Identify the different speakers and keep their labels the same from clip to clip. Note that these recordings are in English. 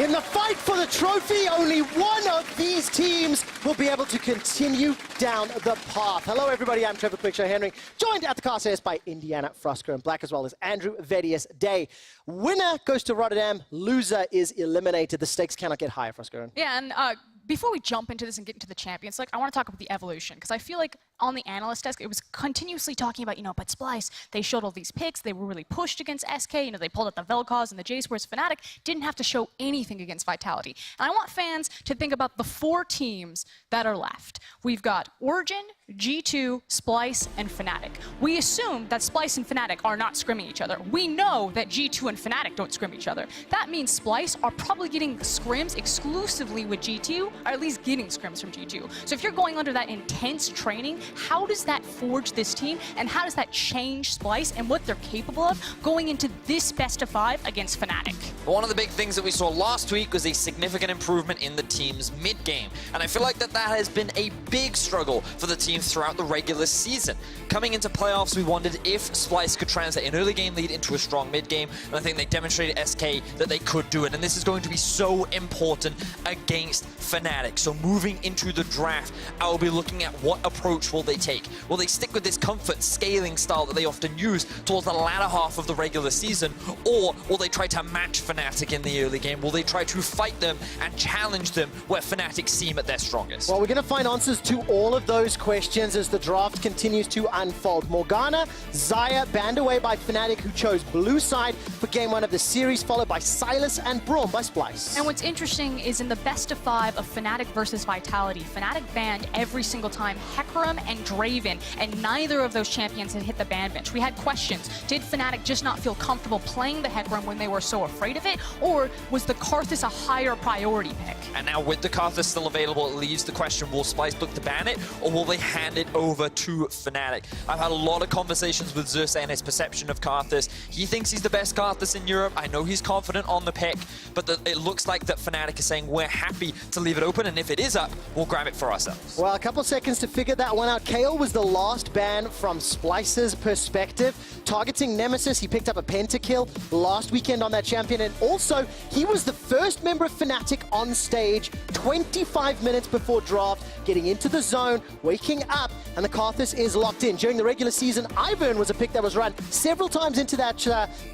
Speaker 1: In the fight for the trophy, only one of these teams will be able to continue down the path. Hello, everybody. I'm Trevor Quickshow Henry, joined at the car service by Indiana, Frosker, and Black, as well as Andrew Vedius Day. Winner goes to Rotterdam. Loser is eliminated. The stakes cannot get higher, Frosker.
Speaker 2: Yeah, and before we jump into this and get into the champions, I want to talk about the evolution, because I feel like on the analyst desk, it was continuously talking about, but Splyce, they showed all these picks, they were really pushed against SK, they pulled out the Vel'Koz and the Jace, whereas Fnatic didn't have to show anything against Vitality. And I want fans to think about the four teams that are left. We've got Origin, G2, Splyce, and Fnatic. We assume that Splyce and Fnatic are not scrimming each other. We know that G2 and Fnatic don't scrim each other. That means Splyce are probably getting scrims exclusively with G2, or at least getting scrims from G2. So if you're going under that intense training, how does that forge this team, and how does that change Splyce and what they're capable of going into this best of 5 against Fnatic?
Speaker 3: One of the big things that we saw last week was a significant improvement in the team's mid-game, and I feel like that has been a big struggle for the team throughout the regular season. Coming into playoffs, we wondered if Splyce could translate an early game lead into a strong mid-game, and I think they demonstrated SK that they could do it, and this is going to be so important against Fnatic. So moving into the draft, I will be looking at what approach will they take. Will they stick with this comfort scaling style that they often use towards the latter half of the regular season, or will they try to match Fnatic in the early game? Will they try to fight them and challenge them where Fnatic seem at their strongest?
Speaker 1: Well, we're going to find answers to all of those questions as the draft continues to unfold. Morgana, Xayah banned away by Fnatic, who chose blue side for game 1 of the series, followed by Silas and Braum by Splyce.
Speaker 2: And what's interesting is in the best of 5 of Fnatic versus Vitality, Fnatic banned every single time Hecarim and Draven, and neither of those champions had hit the ban bench. We had questions. Did Fnatic just not feel comfortable playing the Hecarim when they were so afraid of it, or was the Karthus a higher priority pick?
Speaker 3: And now with the Karthus still available, it leaves the question, will Splyce look to ban it, or will they hand it over to Fnatic? I've had a lot of conversations with Zeus and his perception of Karthus. He thinks he's the best Karthus in Europe. I know he's confident on the pick, but it looks like that Fnatic is saying we're happy to leave it open, and if it is up, we'll grab it for ourselves.
Speaker 1: Well, a couple seconds to figure that one out. Kayle was the last ban from Splyce's perspective. Targeting Nemesis, he picked up a pentakill last weekend on that champion, and also he was the first member of Fnatic on stage 25 minutes before draft, getting into the zone, waking up, and the Karthus is locked in. During the regular season, Ivern was a pick that was run several times into that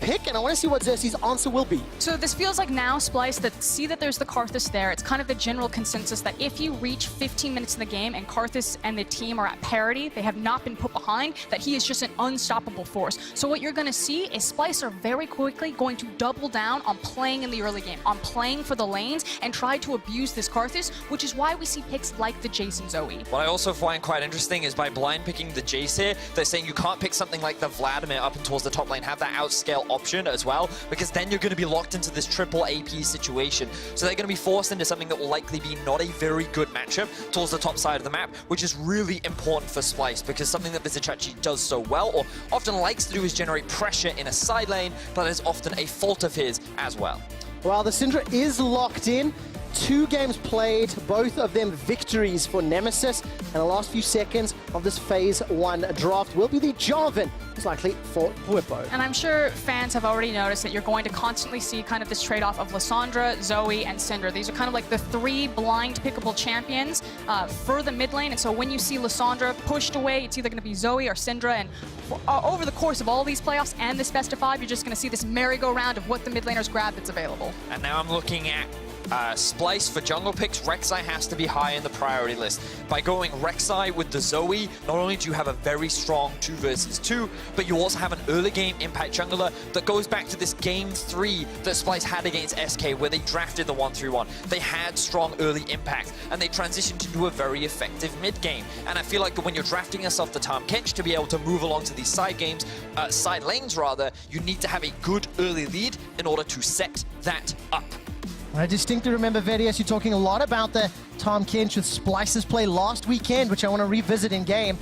Speaker 1: pick, and I want to see what Xerxes' answer will be.
Speaker 2: So this feels like now, Splyce, that see that there's the Karthus there. It's kind of the general consensus that if you reach 15 minutes in the game and Karthus and the team are at parity, they have not been put behind, that he is just an unstoppable force. So what you're going to see is Splyce are very quickly going to double down on playing in the early game, on playing for the lanes, and try to abuse this Karthus, which is why we see picks like the Jace and Zoe.
Speaker 3: What I also find quite interesting is by blind picking the Jace here, they're saying you can't pick something like the Vladimir up and towards the top lane, have that outscale option as well, because then you're going to be locked into this triple AP situation. So they're going to be forced into something that will likely be not a very good matchup towards the top side of the map, which is really important for Splyce, because something that Vizicsacsi does so well, or often likes to do, is generate pressure in a side lane. That is often a fault of his as well.
Speaker 1: Well, the Syndra is locked in. 2 games played, both of them victories for Nemesis, and the last few seconds of this Phase 1 draft will be the Jarvan, who's likely for Bwipo.
Speaker 2: And I'm sure fans have already noticed that you're going to constantly see kind of this trade-off of Lissandra, Zoe, and Syndra. These are kind of like the 3 blind pickable champions for the mid lane, and so when you see Lissandra pushed away, it's either going to be Zoe or Syndra, and over the course of all these playoffs and this best of 5, you're just going to see this merry-go-round of what the mid laners grab that's available.
Speaker 3: And now I'm looking at Splyce for jungle picks. Rek'Sai has to be high in the priority list. By going Rek'Sai with the Zoe, not only do you have a very strong 2 versus 2, but you also have an early game impact jungler that goes back to this game 3 that Splyce had against SK, where they drafted the 1-3-1. They had strong early impact, and they transitioned into a very effective mid game. And I feel like that when you're drafting yourself the Tahm Kench to be able to move along to these side games, side lanes rather, you need to have a good early lead in order to set that up.
Speaker 1: I distinctly remember, Vedius, you talking a lot about the Tahm Kench with Splyce's play last weekend, which I want to revisit in game.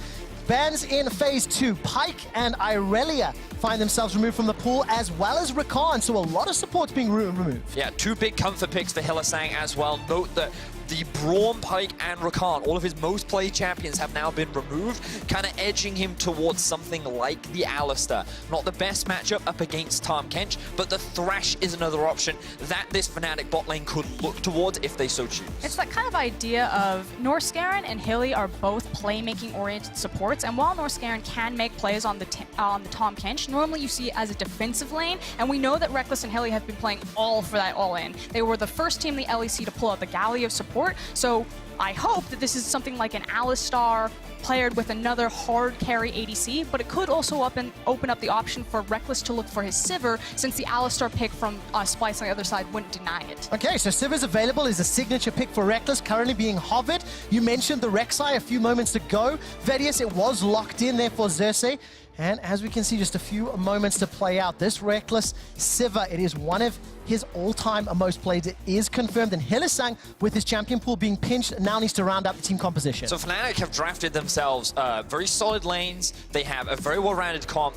Speaker 1: Bans in Phase 2, Pyke and Irelia find themselves removed from the pool, as well as Rakan. So a lot of support's being removed.
Speaker 3: Yeah, 2 big comfort picks for Hylissang as well. Note that the Braum, Pike, and Rakan, all of his most played champions, have now been removed, kind of edging him towards something like the Alistar. Not the best matchup up against Tahm Kench, but the Thresh is another option that this Fnatic bot lane could look towards if they so choose.
Speaker 2: It's that kind of idea of Norscaron and Hilly are both playmaking-oriented supports, and while Norscaron can make plays on the Tahm Kench, normally you see it as a defensive lane, and we know that Rekkles and Hilly have been playing all for that all-in. They were the first team in the LEC to pull out the Galley of support, so I hope that this is something like an Alistar paired with another hard carry ADC, but it could also open up the option for Rekkles to look for his Sivir, since the Alistar pick from Splyce on the other side wouldn't deny it.
Speaker 1: Okay, so Sivir's available is a signature pick for Rekkles, currently being hovered. You mentioned the Rek'Sai a few moments ago. Vedius, it was locked in there for Xerxes. And as we can see, just a few moments to play out. This Rekkles Sivir, it is one of his all-time most played. It is confirmed. And Hylissang, with his champion pool being pinched, now needs to round out the team composition.
Speaker 3: So Fnatic have drafted themselves very solid lanes. They have a very well-rounded comp.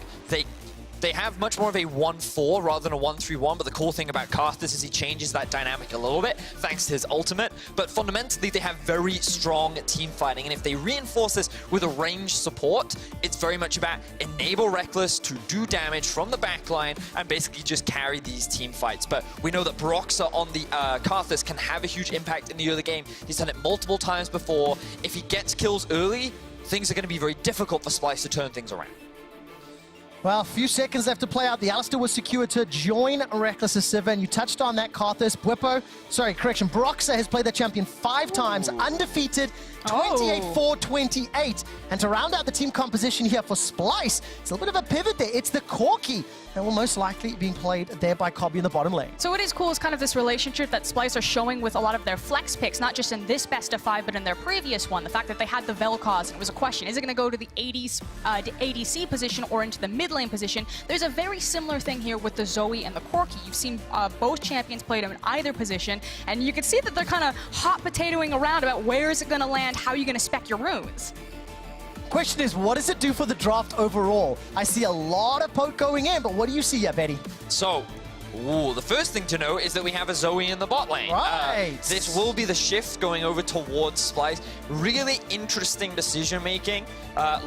Speaker 3: They have much more of a 1-4 rather than a 1-3-1, but the cool thing about Karthus is he changes that dynamic a little bit thanks to his ultimate. But fundamentally, they have very strong team fighting, and if they reinforce this with a ranged support, it's very much about enable Rekkles to do damage from the backline and basically just carry these team fights. But we know that Broxah on the Karthus can have a huge impact in the early game. He's done it multiple times before. If he gets kills early, things are going to be very difficult for Splyce to turn things around.
Speaker 1: Well, a few seconds left to play out. The Alistar was secured to join Rekkles' Sivir, and you touched on that, Karthus. Broxah has played the champion 5 times, undefeated, 28-4-28. And to round out the team composition here for Splyce, it's a little bit of a pivot there. It's the Corki that will most likely be played there by Cobby in the bottom lane.
Speaker 2: So what is cool is kind of this relationship that Splyce are showing with a lot of their flex picks, not just in this best of 5, but in their previous one. The fact that they had the Vel'Koz, and it was a question, is it going to go to the ADC position or into the mid lane position? There's a very similar thing here with the Zoe and the Corki. You've seen both champions play them in either position, and you can see that they're kind of hot potatoing around about where is it going to land, how are you going to spec your runes?
Speaker 1: Question is, what does it do for the draft overall? I see a lot of poke going in, but what do you see here, Betty?
Speaker 3: So, the first thing to know is that we have a Zoe in the bot lane.
Speaker 1: Right.
Speaker 3: This will be the shift going over towards Splyce. Really interesting decision making,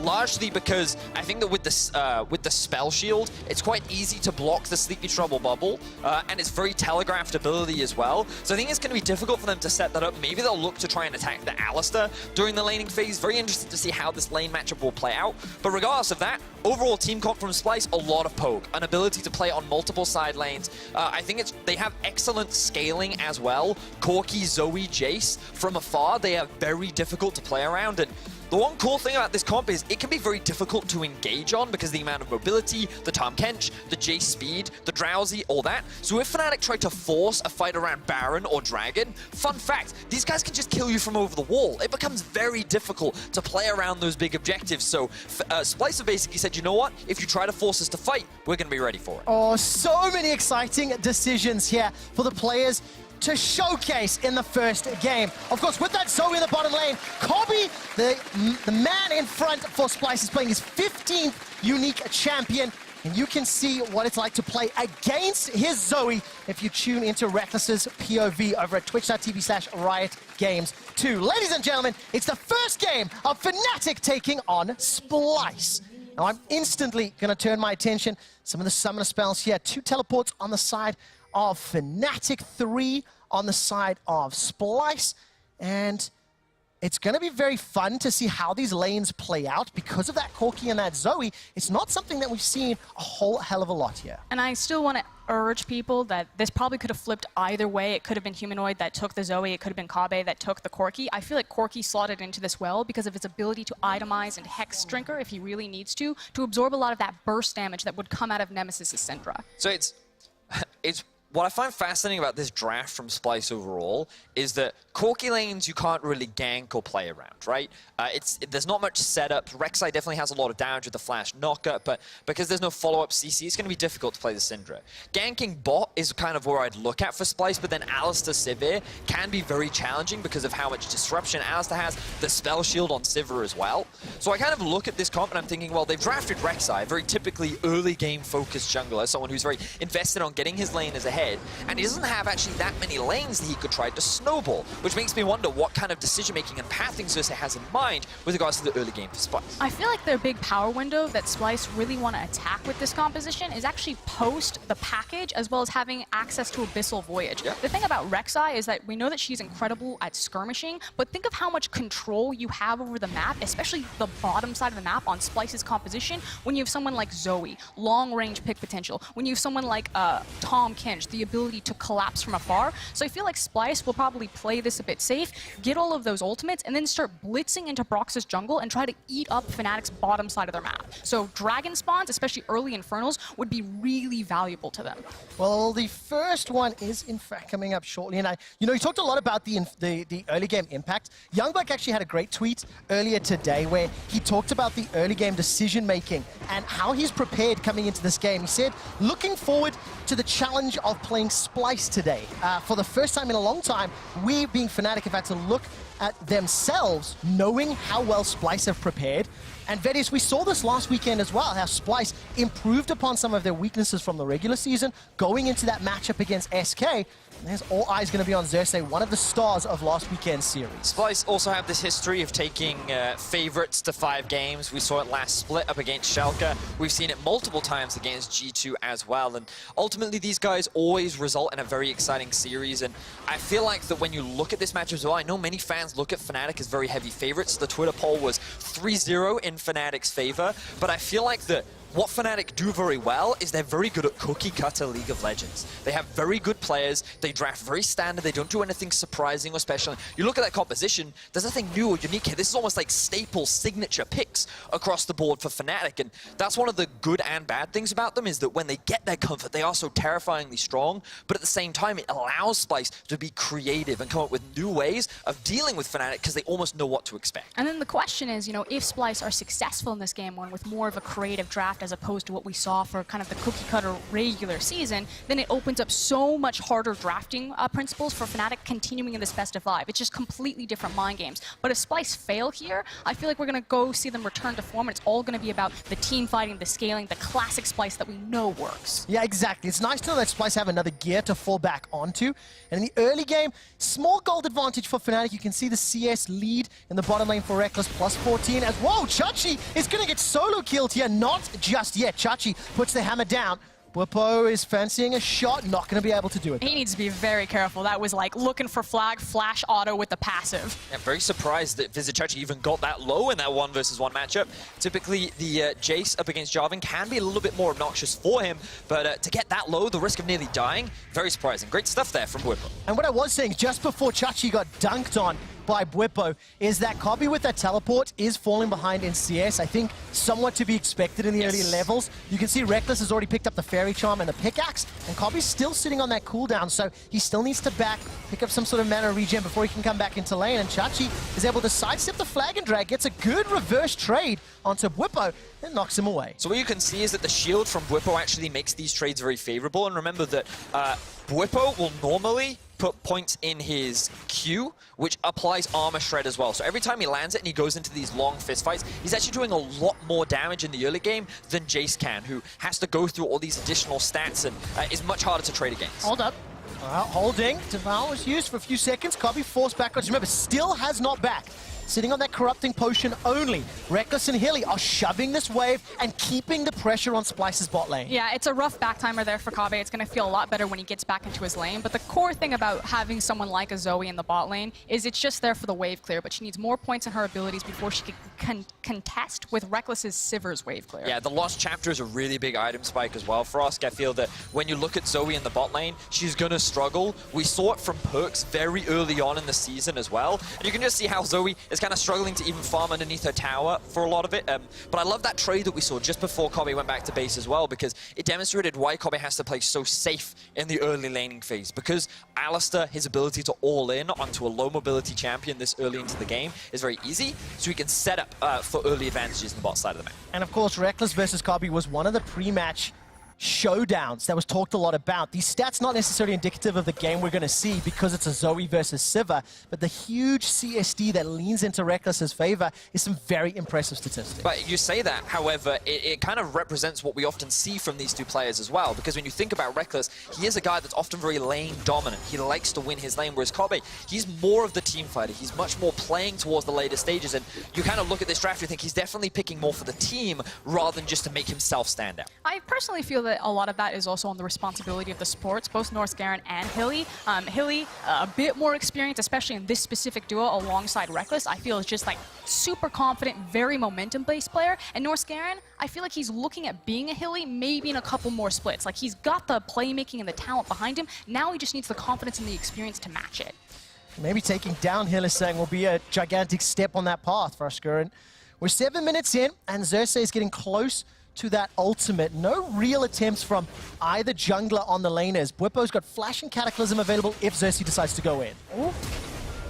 Speaker 3: largely because I think that with the spell shield, it's quite easy to block the Sleepy Trouble bubble, and it's very telegraphed ability as well. So I think it's going to be difficult for them to set that up. Maybe they'll look to try and attack the Alistar during the laning phase. Very interested to see how this lane matchup will play out. But regardless of that, overall team comp from Splyce, a lot of poke, an ability to play on multiple side lanes. I think they have excellent scaling as well. Corki, Zoe, Jace, from afar, they are very difficult to play around. And the one cool thing about this comp is it can be very difficult to engage on because of the amount of mobility, the Tahm Kench, the Jace speed, the Drowsy, all that. So if Fnatic tried to force a fight around Baron or Dragon, fun fact, these guys can just kill you from over the wall. It becomes very difficult to play around those big objectives. So Splyce have basically said, you know what? If you try to force us to fight, we're going to be ready for it.
Speaker 1: Oh, so many exciting decisions here for the players to showcase in the first game. Of course, with that Zoe in the bottom lane, Cobby, the man in front for Splyce, is playing his 15th unique champion. And you can see what it's like to play against his Zoe if you tune into Rekkles' POV over at twitch.tv/RiotGames2. Ladies and gentlemen, it's the first game of Fnatic taking on Splyce. Now, I'm instantly going to turn my attention. Some of the summoner spells here. 2 teleports on the side of Fnatic, 3 on the side of Splyce. And it's going to be very fun to see how these lanes play out because of that Corki and that Zoe. It's not something that we've seen a whole hell of a lot here.
Speaker 2: And I still want to urge people that this probably could have flipped either way. It could have been Humanoid that took the Zoe. It could have been Kabe that took the Corki. I feel like Corki slotted into this well because of its ability to itemize and hex Strinker if he really needs to absorb a lot of that burst damage that would come out of Nemesis' Syndra.
Speaker 3: So it's what I find fascinating about this draft from Splyce overall is that Corki lanes you can't really gank or play around, right? There's not much setup. Rek'Sai definitely has a lot of damage with the flash knocker, but because there's no follow-up CC, it's going to be difficult to play the Syndra. Ganking bot is kind of where I'd look at for Splyce, but then Alistar Sivir can be very challenging because of how much disruption Alistar has, the spell shield on Sivir as well. So I kind of look at this comp and I'm thinking, well, they've drafted Rek'Sai, very typically early game focused jungler, someone who's very invested on getting his lane as a head, and he doesn't have actually that many lanes that he could try to snowball, which makes me wonder what kind of decision-making and pathing Xerxes has in mind with regards to the early game for Splyce.
Speaker 2: I feel like their big power window that Splyce really want to attack with this composition is actually post the package as well as having access to Abyssal Voyage.
Speaker 3: Yep.
Speaker 2: The thing about Rek'Sai is that we know that she's incredible at skirmishing, but think of how much control you have over the map, especially the bottom side of the map on Splyce's composition, when you have someone like Zoe, long-range pick potential, when you have someone like Tom Kench, the ability to collapse from afar. So I feel like Splyce will probably play this a bit safe, get all of those ultimates, and then start blitzing into Brox's jungle and try to eat up Fnatic's bottom side of their map. So dragon spawns, especially early Infernals, would be really valuable to them.
Speaker 1: Well, the first one is in fact coming up shortly, and you talked a lot about the early game impact. Youngbuck actually had a great tweet earlier today where he talked about the early game decision making and how he's prepared coming into this game. He said, looking forward to the challenge of playing Splyce today. For the first time in a long time, we, being Fnatic, have had to look at themselves, knowing how well Splyce have prepared. And Vedius, we saw this last weekend as well, how Splyce improved upon some of their weaknesses from the regular season, going into that matchup against SK. And there's all eyes going to be on Xerxes, one of the stars of last weekend's series.
Speaker 3: Splyce also have this history of taking favorites to 5 games. We saw it last split up against Schalke. We've seen it multiple times against G2 as well. And ultimately, these guys always result in a very exciting series. And I feel like that when you look at this match as well, I know many fans look at Fnatic as very heavy favorites. The Twitter poll was 3-0 in Fnatic's favor. But I feel like that what Fnatic do very well is they're very good at cookie-cutter League of Legends. They have very good players, they draft very standard, they don't do anything surprising or special. You look at that composition, there's nothing new or unique here. This is almost like staple signature picks across the board for Fnatic, and that's one of the good and bad things about them, is that when they get their comfort, they are so terrifyingly strong, but at the same time, it allows Splyce to be creative and come up with new ways of dealing with Fnatic because they almost know what to expect.
Speaker 2: And then the question is, if Splyce are successful in this game one with more of a creative draft as opposed to what we saw for kind of the cookie-cutter regular season, then it opens up so much harder drafting principles for Fnatic continuing in this best of 5. It's just completely different mind games. But if Splyce fail here, I feel like we're going to go see them return to form, and it's all going to be about the team fighting, the scaling, the classic Splyce that we know works.
Speaker 1: Yeah, exactly. It's nice to know that Splyce have another gear to fall back onto. And in the early game, small gold advantage for Fnatic. You can see the CS lead in the bottom lane for Reckless, plus 14. As whoa, Chachi is going to get solo killed here. Not just yet. Chachi puts the hammer down. Bwipo is fancying a shot, not going to be able to do it.
Speaker 2: He needs to be very careful. That was like looking for flag, flash auto with the passive.
Speaker 3: Yeah, very surprised that Vizichachi even got that low in that 1-versus-1 matchup. Typically, the Jace up against Jarvan can be a little bit more obnoxious for him, but to get that low, the risk of nearly dying, very surprising. Great stuff there from Bwipo.
Speaker 1: And what I was saying, just before Chachi got dunked on by Bwipo, is that Kobe with that teleport is falling behind in CS. I think somewhat to be expected in the early levels. You can see Reckless has already picked up the Fairy Charm and the pickaxe, and Kobe's still sitting on that cooldown, so he still needs to pick up some sort of mana regen before he can come back into lane, and Chachi is able to sidestep the flag and drag, gets a good reverse trade onto Bwipo, and knocks him away.
Speaker 3: So what you can see is that the shield from Bwipo actually makes these trades very favorable, and remember that Bwipo will normally put points in his Q, which applies armor shred as well. So every time he lands it and he goes into these long fist fights, he's actually doing a lot more damage in the early game than Jace can, who has to go through all these additional stats and is much harder to trade against.
Speaker 2: Hold up.
Speaker 1: Holding. Devour was used for a few seconds. Kobe forced backwards. Remember, still has not back. Sitting on that corrupting potion only. Reckless and Hilly are shoving this wave and keeping the pressure on Splyce's bot lane.
Speaker 2: Yeah, it's a rough back timer there for Kabe. It's going to feel a lot better when he gets back into his lane. But the core thing about having someone like a Zoe in the bot lane is it's just there for the wave clear, but she needs more points in her abilities before she can contest with Reckless's Sivir's wave clear.
Speaker 3: Yeah, the Lost Chapter is a really big item spike as well for Osk. I feel that when you look at Zoe in the bot lane, she's going to struggle. We saw it from Perks very early on in the season as well. And you can just see how Zoe is kind of struggling to even farm underneath her tower for a lot of it. But I love that trade that we saw just before Kobbe went back to base as well, because it demonstrated why Kobbe has to play so safe in the early laning phase. Because Alistar, his ability to all in onto a low mobility champion this early into the game is very easy, so he can set up for early advantages in the bot side of the map.
Speaker 1: And of course, Reckless versus Kobbe was one of the pre-match showdowns that was talked a lot about. These stats not necessarily indicative of the game we're going to see because it's a Zoe versus Sivir, but the huge CSD that leans into Reckless's favor is some very impressive statistics.
Speaker 3: But you say that, however, it kind of represents what we often see from these two players as well, because when you think about Reckless, he is a guy that's often very lane dominant. He likes to win his lane, whereas Kobbe, he's more of the team fighter. He's much more playing towards the later stages, and you kind of look at this draft, you think he's definitely picking more for the team rather than just to make himself stand out.
Speaker 2: I personally feel that a lot of that is also on the responsibility of the sports, both Norsgaren and Hilly. Hilly, a bit more experience, especially in this specific duo alongside Reckless, I feel is just like super confident, very momentum-based player. And Norsgaren, I feel like he's looking at being a Hilly maybe in a couple more splits. Like, he's got the playmaking and the talent behind him. Now he just needs the confidence and the experience to match it.
Speaker 1: Maybe taking down Hill is saying will be a gigantic step on that path for Ascurin. We're 7 minutes in, and Xerxes is getting close to that ultimate. No real attempts from either jungler on the laners. Bwipo's got Flash and Cataclysm available if Xerxes decides to go in. Ooh.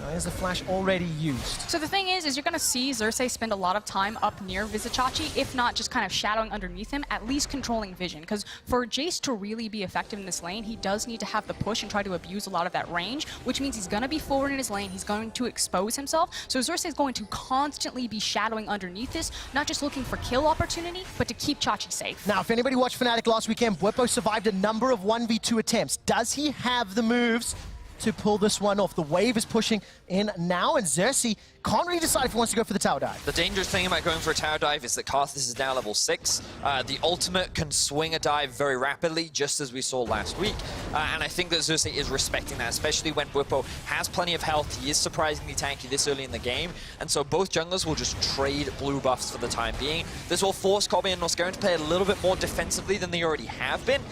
Speaker 1: There's the flash already used.
Speaker 2: So the thing is you're going to see Xerxes spend a lot of time up near Vizicachi, if not just kind of shadowing underneath him, at least controlling vision. Because for Jace to really be effective in this lane, he does need to have the push and try to abuse a lot of that range, which means he's going to be forward in his lane, he's going to expose himself. So Xerxes is going to constantly be shadowing underneath this, not just looking for kill opportunity, but to keep Chachi safe.
Speaker 1: Now, if anybody watched Fnatic last weekend, Bwipo survived a number of 1v2 attempts. Does he have the moves to pull this one off? The wave is pushing in now, and Xerxes can't really decide if he wants to go for the tower dive.
Speaker 3: The dangerous thing about going for a tower dive is that Karthus is now level 6. The ultimate can swing a dive very rapidly, just as we saw last week. And I think that Xerxes is respecting that, especially when Bwipo has plenty of health. He is surprisingly tanky this early in the game. And so both junglers will just trade blue buffs for the time being. This will force Kobbe and Norsgaren to play a little bit more defensively than they already have been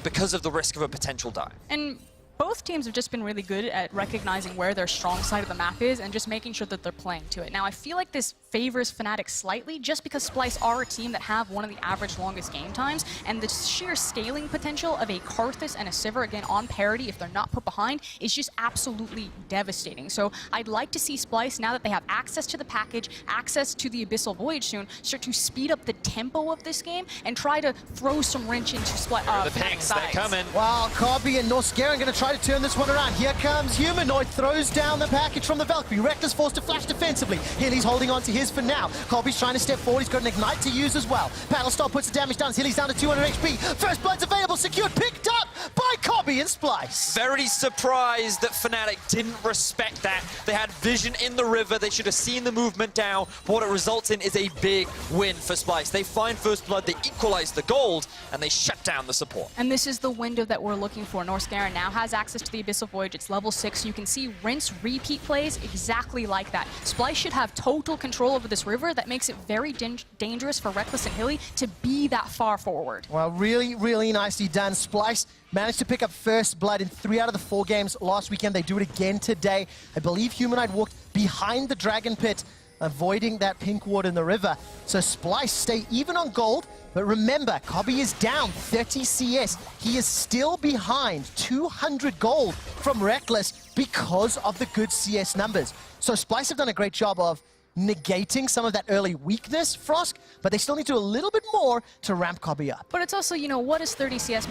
Speaker 3: because of the risk of a potential dive.
Speaker 2: And both teams have just been really good at recognizing where their strong side of the map is and just making sure that they're playing to it. Now, I feel like this favors Fnatic slightly just because Splyce are a team that have one of the average longest game times, and the sheer scaling potential of a Karthus and a Sivir, again, on parity if they're not put behind, is just absolutely devastating. So I'd like to see Splyce, now that they have access to the package, access to the Abyssal Void soon, start to speed up the tempo of this game and try to throw some wrench into
Speaker 3: the pings, they're coming.
Speaker 1: Wow, Kobbe and Norsgaren going to try to turn this one around. Here comes Humanoid, throws down the package from the Valkyrie. Reckless forced to flash defensively. Hilly's holding on to his for now. Kobbe's trying to step forward. He's got an Ignite to use as well. Battlestar puts the damage down. Hilly's down to 200 HP. First Blood's available, secured, picked up by Kobbe and Splyce.
Speaker 3: Very surprised that Fnatic didn't respect that. They had vision in the river. They should have seen the movement down. But what it results in is a big win for Splyce. They find First Blood, they equalize the gold, and they shut down the support.
Speaker 2: And this is the window that we're looking for. Norsgaren now has access to the Abyssal Void. It's level 6, so you can see rinse, repeat plays exactly like that. Splyce should have total control over this river. That makes it very dangerous for Reckless and Hilly to be that far forward.
Speaker 1: Well, really, really nicely done. Splyce managed to pick up First Blood in 3 out of the 4 games last weekend. They do it again today. I believe Humanoid walked behind the Dragon Pit, avoiding that pink ward in the river. So Splyce stay even on gold, but remember, Kobbe is down 30 CS. He is still behind 200 gold from Reckless because of the good CS numbers. So Splyce have done a great job of negating some of that early weakness, Frosk, but they still need to do a little bit more to ramp Kobbe up.
Speaker 2: But it's also, you know, what does 30 CS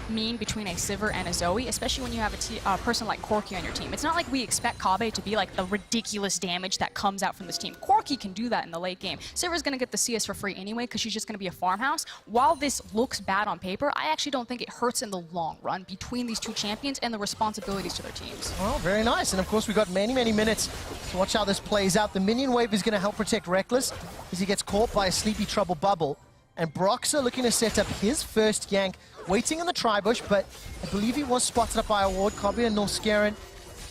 Speaker 2: mean between a Sivir and a Zoe, especially when you have a person like Corki on your team? It's not like we expect Kobbe to be like the ridiculous damage that comes out from this team. Corki can do that in the late game. Sivir's going to get the CS for free anyway because she's just going to be a farmhouse. While this looks bad on paper, I actually don't think it hurts in the long run between these two champions and the responsibilities to their teams.
Speaker 1: Well, very nice. And of course, we've got many, many minutes to watch how this plays out. The minion wave is going to help protect Reckless as he gets caught by a Sleepy Trouble bubble. And Broxer looking to set up his first gank, waiting in the tri-bush, but I believe he was spotted up by a ward. Kobbe and Norsgaren.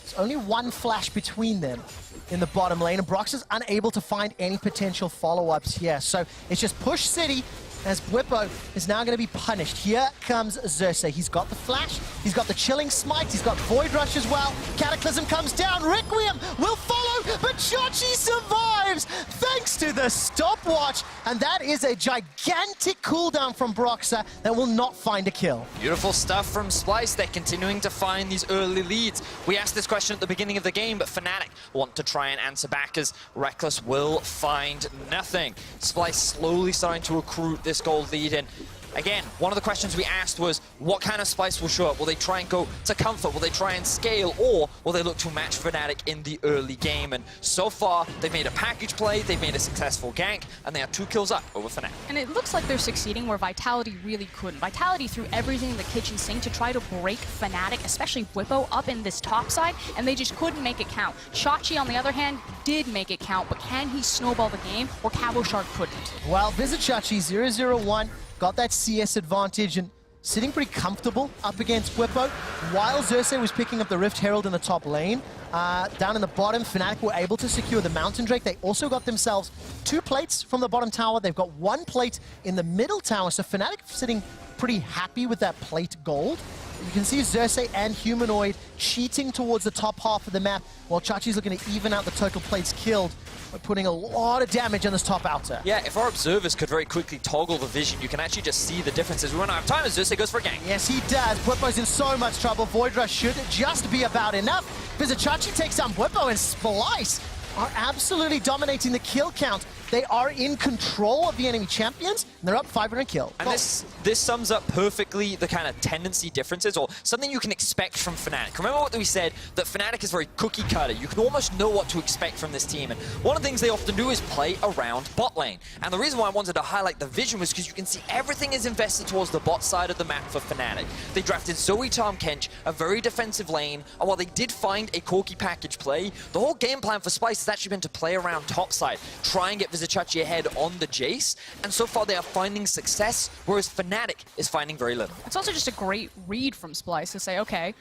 Speaker 1: There's only one flash between them in the bottom lane, and Broxer's unable to find any potential follow-ups here. So it's just push City, as Bwipo is now going to be punished. Here comes Xerxes. He's got the flash, he's got the chilling smite, he's got Void Rush as well. Cataclysm comes down, Requiem will follow, but Chachi survives thanks to the stopwatch, and that is a gigantic cooldown from Broxah that will not find a kill.
Speaker 3: Beautiful stuff from Splyce. They're continuing to find these early leads. We asked this question at the beginning of the game, but Fnatic want to try and answer back as Reckless will find nothing. Splyce slowly starting to accrue this gold lead, and again, one of the questions we asked was, what kind of Splyce will show up? Will they try and go to comfort? Will they try and scale? Or will they look to match Fnatic in the early game? And so far, they've made a package play, they've made a successful gank, and they are 2 kills up over Fnatic.
Speaker 2: And it looks like they're succeeding where Vitality really couldn't. Vitality threw everything in the kitchen sink to try to break Fnatic, especially Bwipo, up in this top side, and they just couldn't make it count. Chachi, on the other hand, did make it count, but can he snowball the game, or Cabochard couldn't?
Speaker 1: Well, Visit Chachi 0-0-1. Got that CS advantage and sitting pretty comfortable up against Bwipo. While Xerxes was picking up the Rift Herald in the top lane, down in the bottom, Fnatic were able to secure the Mountain Drake. They also got themselves 2 plates from the bottom tower. They've got 1 plate in the middle tower, so Fnatic sitting pretty happy with that plate gold. You can see Xerxes and Humanoid cheating towards the top half of the map, while Chachi's looking to even out the total plates killed by putting a lot of damage on this top outer.
Speaker 3: Yeah, if our observers could very quickly toggle the vision, you can actually just see the differences. We run out of time as Xerxes goes for a gank.
Speaker 1: Yes, he does. Bwipo's in so much trouble. Void Rush should just be about enough. Visit Chachi takes down Bwipo, and Splyce are absolutely dominating the kill count. They are in control of the enemy champions, and they're up 500 kills.
Speaker 3: And this sums up perfectly the kind of tendency differences, or something you can expect from Fnatic. Remember what we said, that Fnatic is very cookie cutter. You can almost know what to expect from this team, and one of the things they often do is play around bot lane. And the reason why I wanted to highlight the vision was because you can see everything is invested towards the bot side of the map for Fnatic. They drafted Zoe Tom Kench, a very defensive lane, and while they did find a Corki package play, the whole game plan for Splyce has actually been to play around top side, try and get Vizichachi ahead on the Jace, and so far they are finding success, whereas Fnatic is finding very little.
Speaker 2: It's also just a great read from Splyce to say, okay,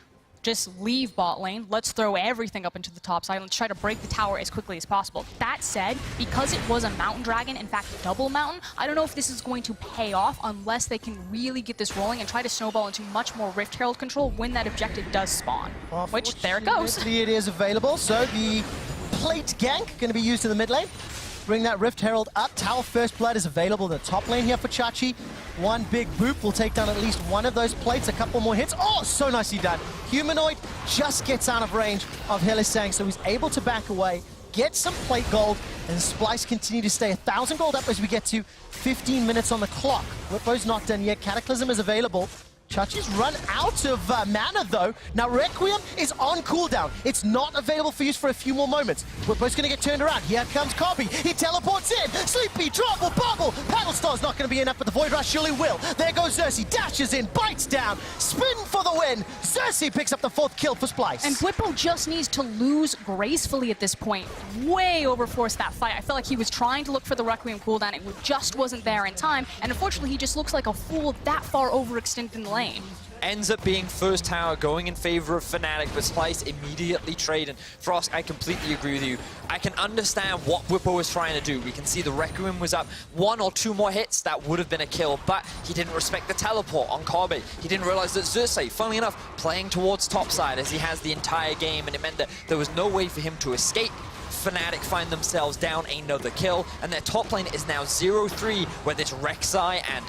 Speaker 2: just leave bot lane, let's throw everything up into the top side, let's try to break the tower as quickly as possible. That said, because it was a Mountain Dragon, in fact double Mountain, I don't know if this is going to pay off unless they can really get this rolling and try to snowball into much more Rift Herald control when that objective does spawn. Which, there it goes.
Speaker 1: It is available, so the plate gank going to be used in the mid lane. Bring that Rift Herald up. Tower First Blood is available in the top lane here for Chachi. One big boop will take down at least one of those plates. A couple more hits. Oh, so nicely done. Humanoid just gets out of range of Hylissang, so he's able to back away, get some plate gold, and Splyce continue to stay 1,000 gold up as we get to 15 minutes on the clock. Whippo's not done yet. Cataclysm is available. Chachi's run out of mana, though. Now, Requiem is on cooldown. It's not available for use for a few more moments. Whippo's going to get turned around. Here comes Kobe. He teleports in. Sleepy, Trouble, Bubble. Paddle Star's not going to be enough, but the Void Rush surely will. There goes Xerxes. Dashes in, bites down. Spin for the win. Xerxes picks up the 4th kill for Splyce.
Speaker 2: And Bwipo just needs to lose gracefully at this point. Way overforced that fight. I felt like he was trying to look for the Requiem cooldown. It just wasn't there in time. And unfortunately, he just looks like a fool that far overextended in the lane.
Speaker 3: Ends up being first tower going in favor of Fnatic, but Splyce immediately trade. And Frost, I completely agree with you. I can understand what Bwipo was trying to do. We can see the Requiem was up 1 or 2 more hits. That would have been a kill, but he didn't respect the teleport on Kobe. He didn't realize that Xerxes, funnily enough, playing towards topside as he has the entire game, and it meant that there was no way for him to escape. Fnatic find themselves down another kill, and their top lane is now 0-3, where this Rek'Sai and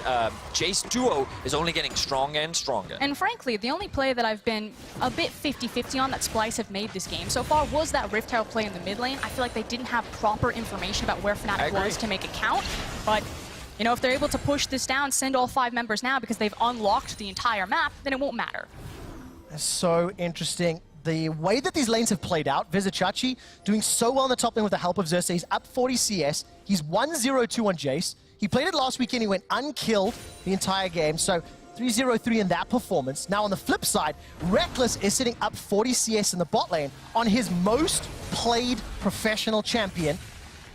Speaker 3: Jace duo is only getting stronger and stronger.
Speaker 2: And frankly, the only play that I've been a bit 50-50 on that Splyce have made this game so far was that Rift Herald play in the mid lane. I feel like they didn't have proper information about where Fnatic was to make it count, but you know, if they're able to push this down, send all 5 members now because they've unlocked the entire map, then it won't matter.
Speaker 1: That's so interesting. The way that these lanes have played out, Vizichachi doing so well in the top lane with the help of Xerxes. He's up 40 CS. He's 1-0-2 on Jace. He played it last weekend. He went unkilled the entire game. So 3-0-3 in that performance. Now on the flip side, Reckless is sitting up 40 CS in the bot lane on his most played professional champion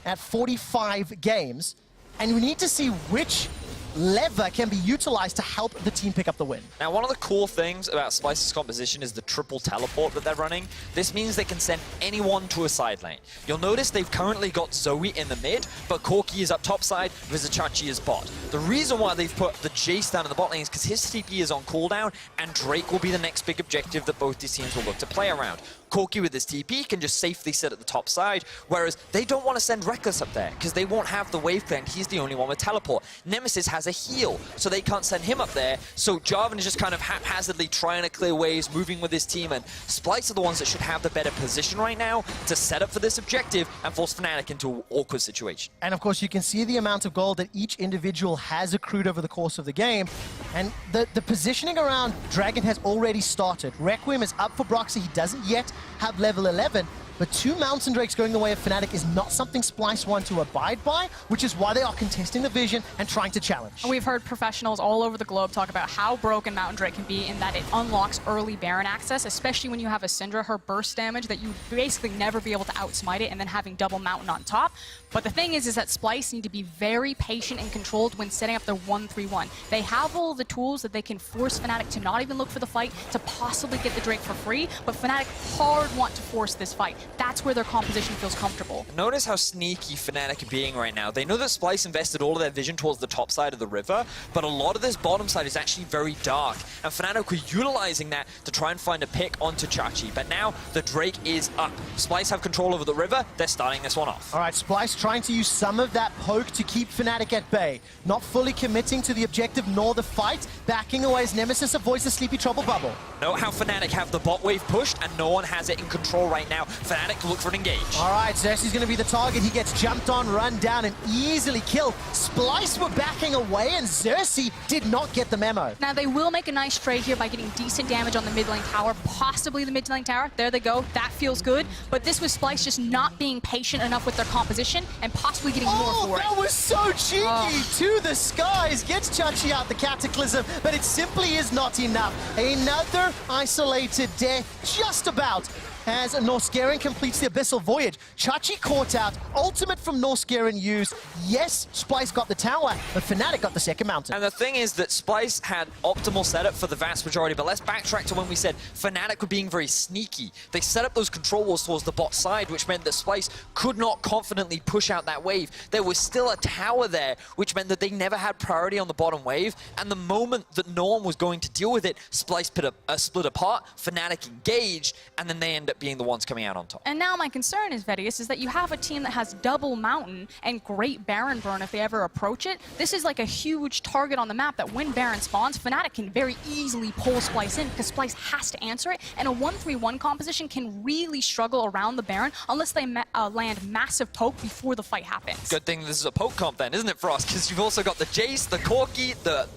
Speaker 1: at 45 games. And we need to see which lever can be utilized to help the team pick up the win.
Speaker 3: Now, one of the cool things about Splyce's composition is the triple teleport that they're running. This means they can send anyone to a side lane. You'll notice they've currently got Zoe in the mid, but Corki is up top side, Vizicachi is bot. The reason why they've put the Jace down in the bot lane is because his TP is on cooldown, and Drake will be the next big objective that both these teams will look to play around. Corki with his TP can just safely sit at the top side, whereas they don't want to send Reckless up there because they won't have the wave clear, and he's the only one with teleport. Nemesis has a heal, so they can't send him up there, so Jarvan is just kind of haphazardly trying to clear waves, moving with his team, and Splyce are the ones that should have the better position right now to set up for this objective and force Fnatic into an awkward situation.
Speaker 1: And of course, you can see the amount of gold that each individual has accrued over the course of the game, and the positioning around Dragon has already started. Requiem is up for Broxy, he doesn't yet have level 11, but 2 Mountain Drakes going the way of Fnatic is not something Splyce want to abide by, which is why they are contesting the vision and trying to challenge.
Speaker 2: We've heard professionals all over the globe talk about how broken Mountain Drake can be in that it unlocks early Baron access, especially when you have a Syndra, her burst damage, that you basically never be able to outsmite it, and then having double Mountain on top. But the thing is that Splyce need to be very patient and controlled when setting up their 1-3-1. They have all the tools that they can force Fnatic to not even look for the fight, to possibly get the Drake for free, but Fnatic hard want to force this fight. That's where their composition feels comfortable.
Speaker 3: Notice how sneaky Fnatic are being right now. They know that Splyce invested all of their vision towards the top side of the river, but a lot of this bottom side is actually very dark, and Fnatic were utilizing that to try and find a pick onto Chachi. But now the Drake is up. Splyce have control over the river. They're starting this one off.
Speaker 1: All right, Splyce trying to use some of that poke to keep Fnatic at bay. Not fully committing to the objective nor the fight. Backing away as Nemesis avoids the Sleepy Trouble Bubble.
Speaker 3: Know how Fnatic have the bot wave pushed, and no one has it in control right now. Fnatic look for an engage.
Speaker 1: All right, Xerxes going to be the target. He gets jumped on, run down, and easily killed. Splyce were backing away, and Xerxes did not get the memo.
Speaker 2: Now, they will make a nice trade here by getting decent damage on the mid lane tower, possibly the mid lane tower. There they go. That feels good. But this was Splyce just not being patient enough with their composition and possibly getting more for it.
Speaker 1: That was so cheeky! To the skies, gets Chachi out the Cataclysm, but it simply is not enough. Another isolated death, just about, as Norscarin completes the Abyssal Voyage. Chachi caught out, ultimate from Norscarin used. Yes, Splyce got the tower, but Fnatic got the second mountain.
Speaker 3: And the thing is that Splyce had optimal setup for the vast majority, but let's backtrack to when we said Fnatic were being very sneaky. They set up those control walls towards the bot side, which meant that Splyce could not confidently push out that wave. There was still a tower there, which meant that they never had priority on the bottom wave, and the moment that no one was going to deal with it, Splyce split apart, Fnatic engaged, and then they end up being the ones coming out on top.
Speaker 2: And now my concern is, Vedius, is that you have a team that has double Mountain and great Baron burn if they ever approach it. This is like a huge target on the map that when Baron spawns, Fnatic can very easily pull Splyce in because Splyce has to answer it, and a 1-3-1 composition can really struggle around the Baron unless they land massive poke before the fight happens.
Speaker 3: Good thing this is a poke comp then, isn't it, Frost? Because you've also got the Jace, the Corki, the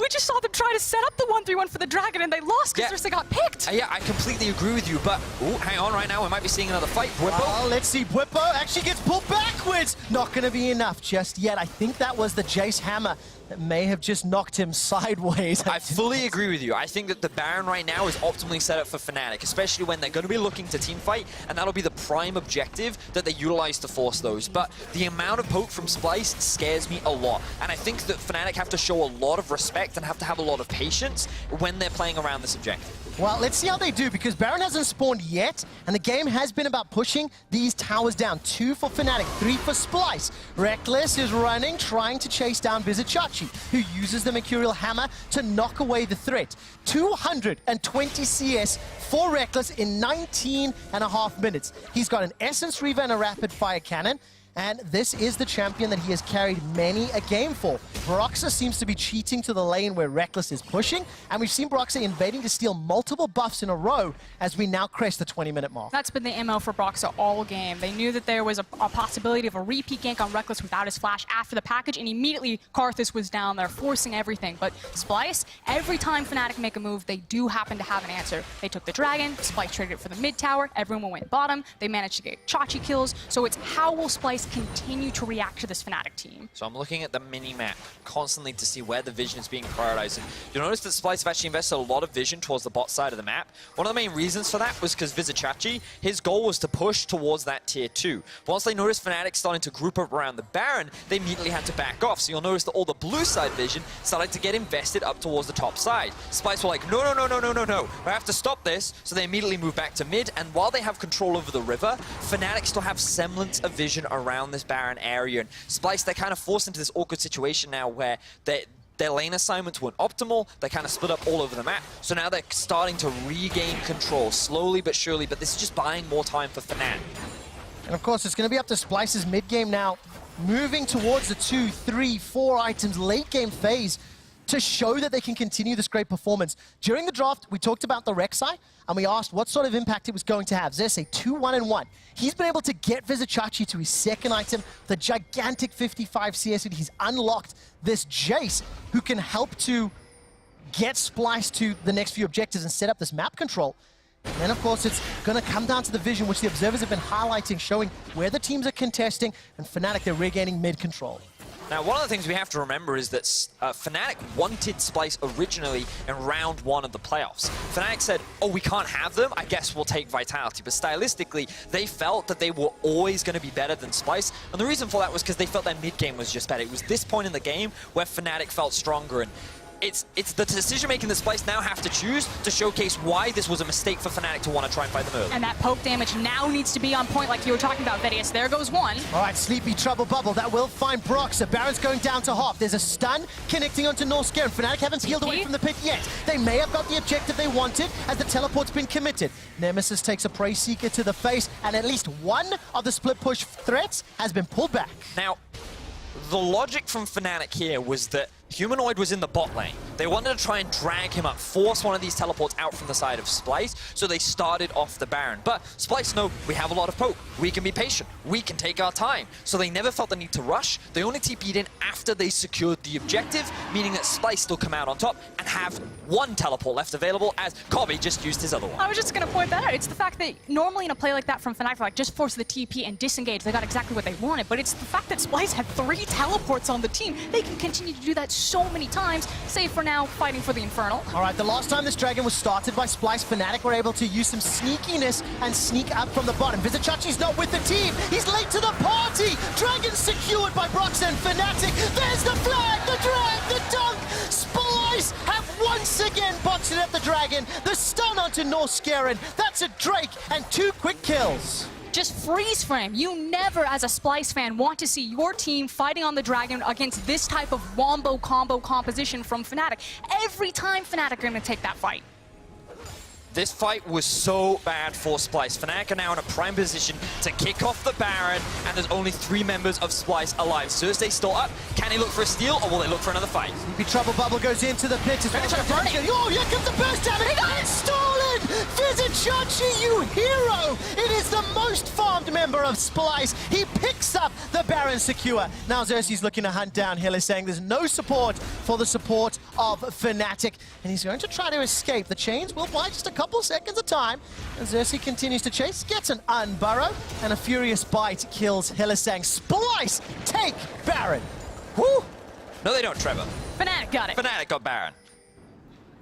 Speaker 2: We just saw them try to set up the 1-3-1 for the Dragon and they lost because they got picked.
Speaker 3: Yeah, I completely agree with you, but hang on right now, we might be seeing another fight. Bwipo.
Speaker 1: Let's see, Bwipo actually gets pulled backwards. Not going to be enough just yet. I think that was the Jace hammer that may have just knocked him sideways.
Speaker 3: I fully agree with you. I think that the Baron right now is optimally set up for Fnatic, especially when they're going to be looking to team fight, and that'll be the prime objective that they utilize to force those. But the amount of poke from Splyce scares me a lot, and I think that Fnatic have to show a lot of respect and have to have a lot of patience when they're playing around this objective.
Speaker 1: Well, let's see how they do, because Baron hasn't spawned yet, and the game has been about pushing these towers down. 2 for Fnatic, 3 for Splyce. Reckless is running, trying to chase down Vizicachi, who uses the Mercurial Hammer to knock away the threat. 220 CS for Reckless in 19.5 minutes. He's got an Essence Reaver and a Rapid Fire Cannon, and this is the champion that he has carried many a game for. Broxah seems to be cheating to the lane where Reckless is pushing, and we've seen Broxah invading to steal multiple buffs in a row as we now crest the 20-minute mark.
Speaker 2: That's been the MO for Broxah all game. They knew that there was a possibility of a repeat gank on Reckless without his flash after the package, and immediately Karthus was down there forcing everything. But Splyce, every time Fnatic make a move, they do happen to have an answer. They took the Dragon, Splyce traded it for the mid tower, everyone went bottom, they managed to get Chachi kills, so it's how will Splyce continue to react to this Fnatic team.
Speaker 3: So I'm looking at the mini-map constantly to see where the vision is being prioritized. And you'll notice that Splyce have actually invested a lot of vision towards the bot side of the map. One of the main reasons for that was because Vizichachi, his goal was to push towards that tier 2. But once they noticed Fnatic starting to group up around the Baron, they immediately had to back off. So you'll notice that all the blue side vision started to get invested up towards the top side. Splyce were like, no, no, no, no, no, no, no. I have to stop this. So they immediately moved back to mid. And while they have control over the river, Fnatic still have semblance of vision around this Baron area. And Splyce, they're kind of forced into this awkward situation now where their lane assignments weren't optimal. They kind of split up all over the map. So now they're starting to regain control slowly but surely. But this is just buying more time for Fnatic.
Speaker 1: And of course, it's going to be up to Splyce's mid-game now, moving towards the 2, 3, 4 items late-game phase to show that they can continue this great performance. During the draft, we talked about the Rek'Sai, and we asked what sort of impact it was going to have. Xerxes, 2-1-1. He's been able to get Vizichachi to his second item, the gigantic 55 CS, and he's unlocked this Jace, who can help to get Splyce to the next few objectives and set up this map control. And then, of course, it's going to come down to the vision, which the observers have been highlighting, showing where the teams are contesting, and Fnatic, they're regaining mid-control.
Speaker 3: Now, one of the things we have to remember is that Fnatic wanted Splyce originally in round 1 of the playoffs. Fnatic said, oh, we can't have them, I guess we'll take Vitality. But stylistically, they felt that they were always going to be better than Splyce. And the reason for that was because they felt their mid-game was just better. It was this point in the game where Fnatic felt stronger. And it's the decision-making that Splyce now have to choose to showcase why this was a mistake for Fnatic to want to try and fight them early.
Speaker 2: And that poke damage now needs to be on point like you were talking about, Vidius. There goes one.
Speaker 1: All right, Sleepy Trouble Bubble, that will find Brock. So Baron's going down to Hop. There's a stun connecting onto North Scare, and Fnatic haven't healed away from the pit yet. They may have got the objective they wanted as the teleport's been committed. Nemesis takes a Prey Seeker to the face, and at least one of the split push threats has been pulled back.
Speaker 3: Now, the logic from Fnatic here was that Humanoid was in the bot lane. They wanted to try and drag him up, force one of these teleports out from the side of Splyce, so they started off the Baron. But Splyce know we have a lot of poke. We can be patient. We can take our time. So they never felt the need to rush. They only TP'd in after they secured the objective, meaning that Splyce still come out on top and have one teleport left available as Kobe just used his other one.
Speaker 2: I was just going to point that out. It's the fact that normally in a play like that from Fnatic, like just force the TP and disengage, they got exactly what they wanted. But it's the fact that Splyce had 3 teleports on the team. They can continue to do that so many times, save for now fighting for the Infernal.
Speaker 1: All right, the last time this Dragon was started by Splyce, Fnatic were able to use some sneakiness and sneak up from the bottom. Vizichachi's not with the team. He's late to the party. Dragon secured by Brox and Fnatic. There's the flag, the drag, the dunk. Splyce have once again boxed it at the Dragon. The stun onto North Scaren. That's a Drake and 2 quick kills.
Speaker 2: Just freeze frame. You never, as a Splyce fan, want to see your team fighting on the Dragon against this type of wombo combo composition from Fnatic. Every time Fnatic are going to take that fight.
Speaker 3: This fight was so bad for Splyce. Fnatic are now in a prime position to kick off the Baron, and there's only 3 members of Splyce alive. Xerxes still up. Can he look for a steal, or will they look for another fight?
Speaker 1: Sleepy Trouble Bubble goes into the pit. Oh, here comes the burst damage. It's stolen! Vizichachi, you hero! It is the most farmed member of Splyce. He picks up the Baron secure. Now Xerxes looking to hunt down Hill, is saying there's no support for the support of Fnatic, and he's going to try to escape. The chains will buy just a couple seconds of time, and Xerxes continues to chase, gets an unburrow, and a furious bite kills Hillisang. Splyce take Baron.
Speaker 3: Woo! No, they don't, Trevor.
Speaker 2: Fnatic got it.
Speaker 3: Fnatic got Baron.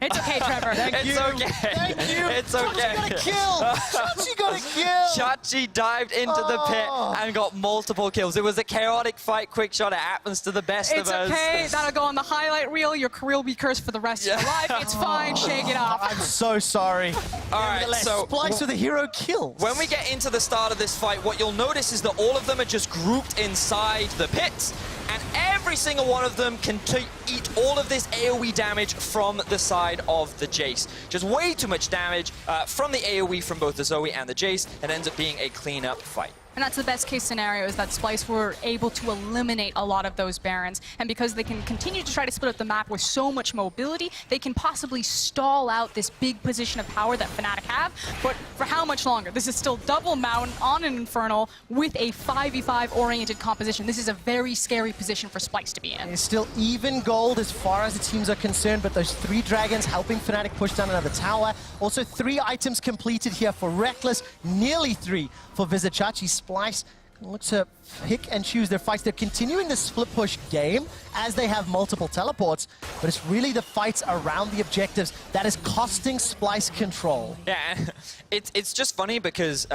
Speaker 2: It's okay, Trevor.
Speaker 3: It's okay.
Speaker 1: Thank you.
Speaker 3: It's okay.
Speaker 1: Chachi got a kill. Chachi got a kill.
Speaker 3: Chachi dived into the pit and got multiple kills. It was a chaotic fight, quick shot. It happens to the best of us.
Speaker 2: It's okay. That'll go on the highlight reel. Your career will be cursed for the rest of your life. It's fine. Shake it off.
Speaker 1: I'm so sorry.
Speaker 3: All right, so
Speaker 1: Splyce with a hero kills.
Speaker 3: when we get into the start of this fight, what you'll notice is that all of them are just grouped inside the pits, and every single one of them can eat all of this AoE damage from the side of the Jace. Just way too much damage from the AoE from both the Zoe and the Jace. It ends up being a clean-up fight.
Speaker 2: And that's the best case scenario, is that Splyce were able to eliminate a lot of those Barons. And because they can continue to try to split up the map with so much mobility, they can possibly stall out this big position of power that Fnatic have. But for how much longer? This is still double Mountain on an Infernal with a 5v5 oriented composition. This is a very scary position for Splyce to be in.
Speaker 1: It's still even gold as far as the teams are concerned, but those 3 Dragons helping Fnatic push down another tower. Also 3 items completed here for Reckless, nearly 3 for Vizichachi. Splyce look to pick and choose their fights. They're continuing the split push game as they have multiple teleports, but it's really the fights around the objectives that is costing Splyce control.
Speaker 3: Yeah, it's just funny because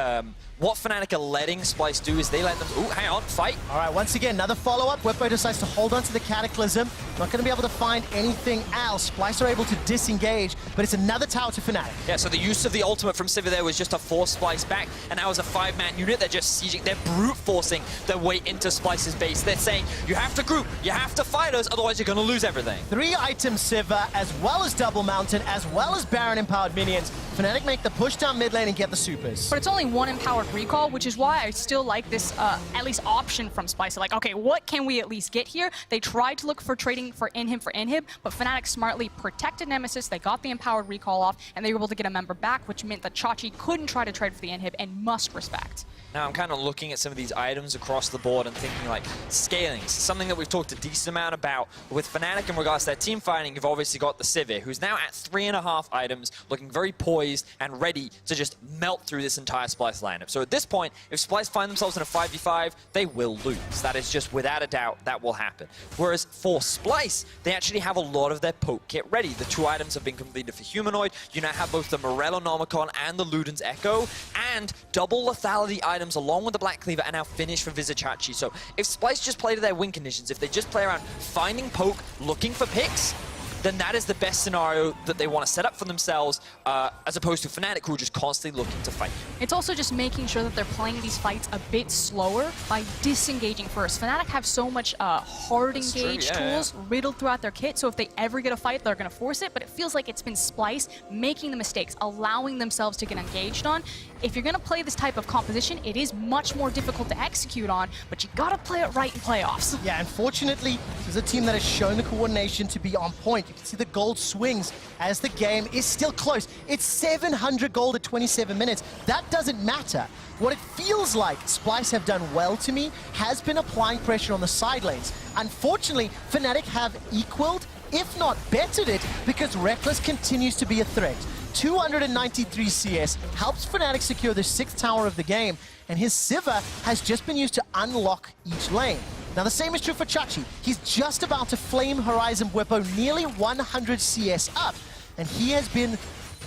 Speaker 3: what Fnatic are letting Splyce do is they let them, ooh, hang on, fight.
Speaker 1: All right, once again, another follow-up. Whippo decides to hold on to the Cataclysm. Not going to be able to find anything else. Splyce are able to disengage, but it's another tower to Fnatic.
Speaker 3: Yeah, so the use of the ultimate from Sivir there was just to force Splyce back, and now as a 5-man unit, they're just sieging, they're brute forcing their way into Splyce's base. They're saying, you have to group, you have to fight us, otherwise you're going to lose everything.
Speaker 1: 3 items Sivir, as well as Double Mountain, as well as Baron empowered minions. Fnatic make the push down mid lane and get the supers.
Speaker 2: But it's only 1 empowered recall, which is why I still like this at least option from Splyce. Like, okay, what can we at least get here? They tried to look for trading for inhib, but Fnatic smartly protected Nemesis. They got the empowered recall off, and they were able to get a member back, which meant that Chachi couldn't try to trade for the inhib and must respect.
Speaker 3: Now I'm kind of looking at some of these items across the board and thinking like scaling, something that we've talked a decent amount about. With Fnatic in regards to their team fighting, you've obviously got the Sivir, who's now at 3.5 items, looking very poised and ready to just melt through this entire Splyce lineup. So at this point, if Splyce find themselves in a 5v5, they will lose. That is just without a doubt, that will happen. Whereas for Splyce, they actually have a lot of their poke kit ready. The 2 items have been completed for Humanoid. You now have both the Morellonomicon and the Luden's Echo, and double lethality items along with the Black Cleaver are now finished for Vizichachi. So if Splyce just play to their win conditions, if they just play around finding poke, looking for picks, then that is the best scenario that they want to set up for themselves, as opposed to Fnatic, who are just constantly looking to fight.
Speaker 2: It's also just making sure that they're playing these fights a bit slower by disengaging first. Fnatic have so much hard engage tools riddled throughout their kit, so if they ever get a fight, they're going to force it, but it feels like it's been Splyce making the mistakes, allowing themselves to get engaged on. If you're going to play this type of composition, it is much more difficult to execute on, but you got to play it right in playoffs.
Speaker 1: Yeah, unfortunately, this is a team that has shown the coordination to be on point. You can see the gold swings as the game is still close. It's 700 gold at 27 minutes. That doesn't matter. What it feels like Splyce have done well to me has been applying pressure on the side lanes. Unfortunately, Fnatic have equaled, if not bettered it, because Reckless continues to be a threat. 293 CS helps Fnatic secure the 6th tower of the game, and his Sivir has just been used to unlock each lane. Now the same is true for Chachi. He's just about to flame Horizon Whippo nearly 100 CS up, and he has been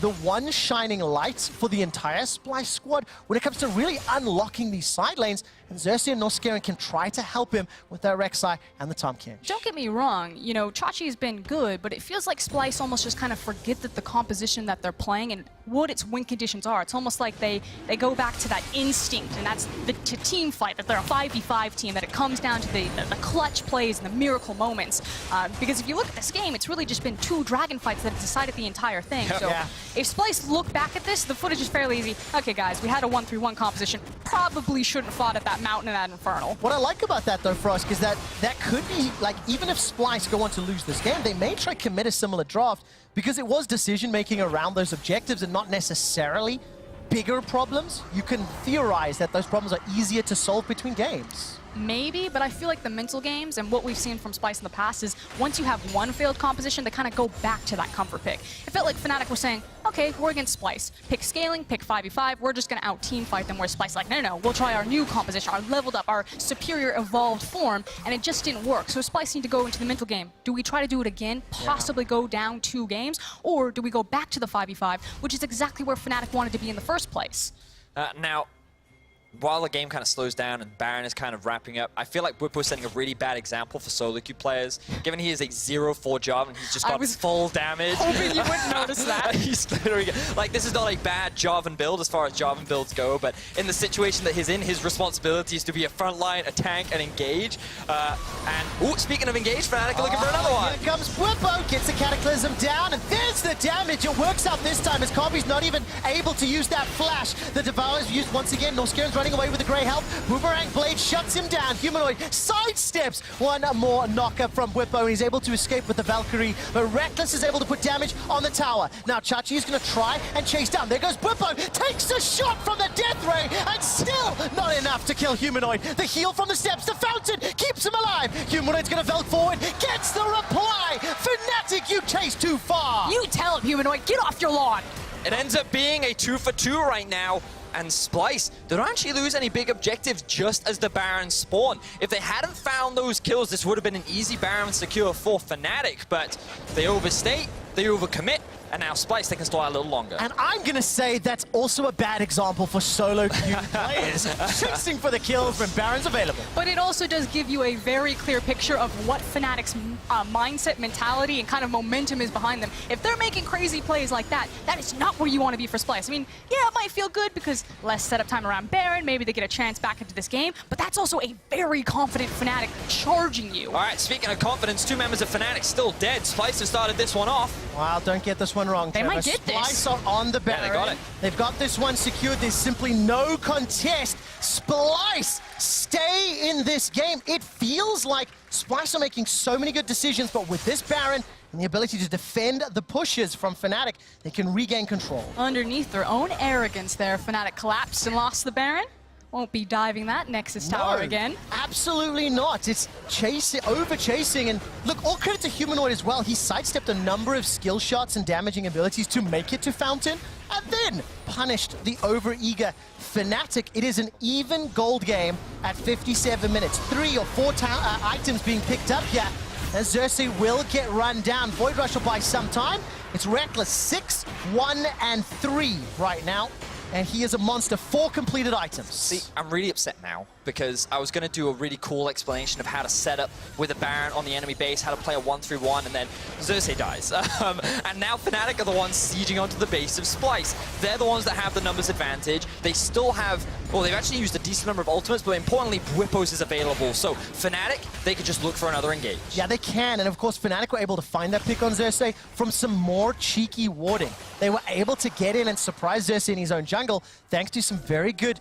Speaker 1: the one shining light for the entire Splyce squad when it comes to really unlocking these side lanes, and Xerxes and Noskeren can try to help him with their Rek'Sai and the Tahm Kench.
Speaker 2: Don't get me wrong, you know, Chachi's been good, but it feels like Splyce almost just kind of forget that the composition that they're playing and what its win conditions are. It's almost like they go back to that instinct, and that's the team fight, that they're a 5v5 team, that it comes down to the clutch plays and the miracle moments. Because if you look at this game, it's really just been 2 dragon fights that have decided the entire thing. So if Splyce look back at this, the footage is fairly easy. Okay, guys, we had a 1-3-1 composition. Probably shouldn't have fought at that mountain and that infernal.
Speaker 1: What I like about that, though, Frosk, is that could be, like, even if Splyce go on to lose this game, they may try to commit a similar draft because it was decision-making around those objectives and not necessarily bigger problems. You can theorize that those problems are easier to solve between games.
Speaker 2: Maybe, but I feel like the mental games and what we've seen from Splyce in the past is once you have one failed composition, they kind of go back to that comfort pick. It felt like Fnatic was saying, okay, we're against Splyce. Pick scaling, pick 5v5, we're just going to out-team fight them, where Splyce like, no, we'll try our new composition, our leveled up, our superior evolved form, and it just didn't work. So Splyce need to go into the mental game. Do we try to do it again, possibly go down 2 games, or do we go back to the 5v5, which is exactly where Fnatic wanted to be in the first place?
Speaker 3: Now, while the game kind of slows down and Baron is kind of wrapping up, I feel like Whippo is setting a really bad example for solo queue players. Given he is a 0-4 Jarvan and he's just got full damage.
Speaker 2: Hoping you wouldn't notice that.
Speaker 3: He's literally, like, this is not a bad Jarvan build as far as Jarvan builds go, but in the situation that he's in, his responsibility is to be a front line, a tank, and engage. Speaking of engage, Fnatic are looking for another one.
Speaker 1: Here comes Whippo, gets the Cataclysm down, and there's the damage. It works out this time as Kobe's not even able to use that flash. The Devour is used once again. Norskeren's running away with the Grey Help. Boomerang Blade shuts him down. Humanoid sidesteps. One more knocker from Whippo. He's able to escape with the Valkyrie, but Reckless is able to put damage on the tower. Now Chachi is going to try and chase down. There goes Whippo. Takes a shot from the Death Ray, and still not enough to kill Humanoid. The heal from the steps. The fountain keeps him alive. Humanoid's going to Velk forward. Gets the reply. Fnatic, you chase too far.
Speaker 2: You tell him, Humanoid. Get off your lawn.
Speaker 3: It ends up being a 2-for-2 right now. And Splyce, they don't actually lose any big objectives just as the Baron spawn. If they hadn't found those kills, this would have been an easy Baron secure for Fnatic, but they overstate, they overcommit, and now Splyce, they can stall out a little longer.
Speaker 1: And I'm going to say that's also a bad example for solo queue players chasing for the kills when Baron's available.
Speaker 2: But it also does give you a very clear picture of what Fnatic's mindset, mentality, and kind of momentum is behind them. If they're making crazy plays like that, that is not where you want to be for Splyce. I mean, yeah, it might feel good because less setup time around Baron, maybe they get a chance back into this game, but that's also a very confident Fnatic charging you.
Speaker 3: All right, speaking of confidence, 2 members of Fnatic still dead. Splyce has started this one off.
Speaker 1: Wow, don't get this one wrong,
Speaker 2: They
Speaker 1: Trevor.
Speaker 2: might get
Speaker 1: Splyce
Speaker 2: this.
Speaker 1: are on the Baron.
Speaker 3: Yeah, they got it.
Speaker 1: They've got this one secured. There's simply no contest. Splyce stay in this game. It feels like Splyce are making so many good decisions, but with this Baron and the ability to defend the pushes from Fnatic, they can regain control.
Speaker 2: Underneath their own arrogance there, Fnatic collapsed and lost the Baron. Won't be diving that Nexus Tower again.
Speaker 1: Absolutely not. It's chasing, over-chasing, and look, all credit to Humanoid as well. He sidestepped a number of skill shots and damaging abilities to make it to Fountain, and then punished the over-eager Fnatic. It is an even gold game at 57 minutes. 3 or 4 items being picked up here, as Xerxes will get run down. Void Rush will buy some time. It's Reckless 6, 1, and 3 right now. And he is a monster. 4 completed items.
Speaker 3: See, I'm really upset now because I was going to do a really cool explanation of how to set up with a Baron on the enemy base, how to play a 1-3-1, and then Xerxes dies. And now Fnatic are the ones sieging onto the base of Splyce. They're the ones that have the numbers advantage. They still have, well, they've actually used a decent number of ultimates, but importantly, Bwippos is available. So Fnatic, they could just look for another engage.
Speaker 1: Yeah, they can. And of course, Fnatic were able to find that pick on Xerxes from some more cheeky warding. They were able to get in and surprise Xerxes in his own jungle thanks to some very good,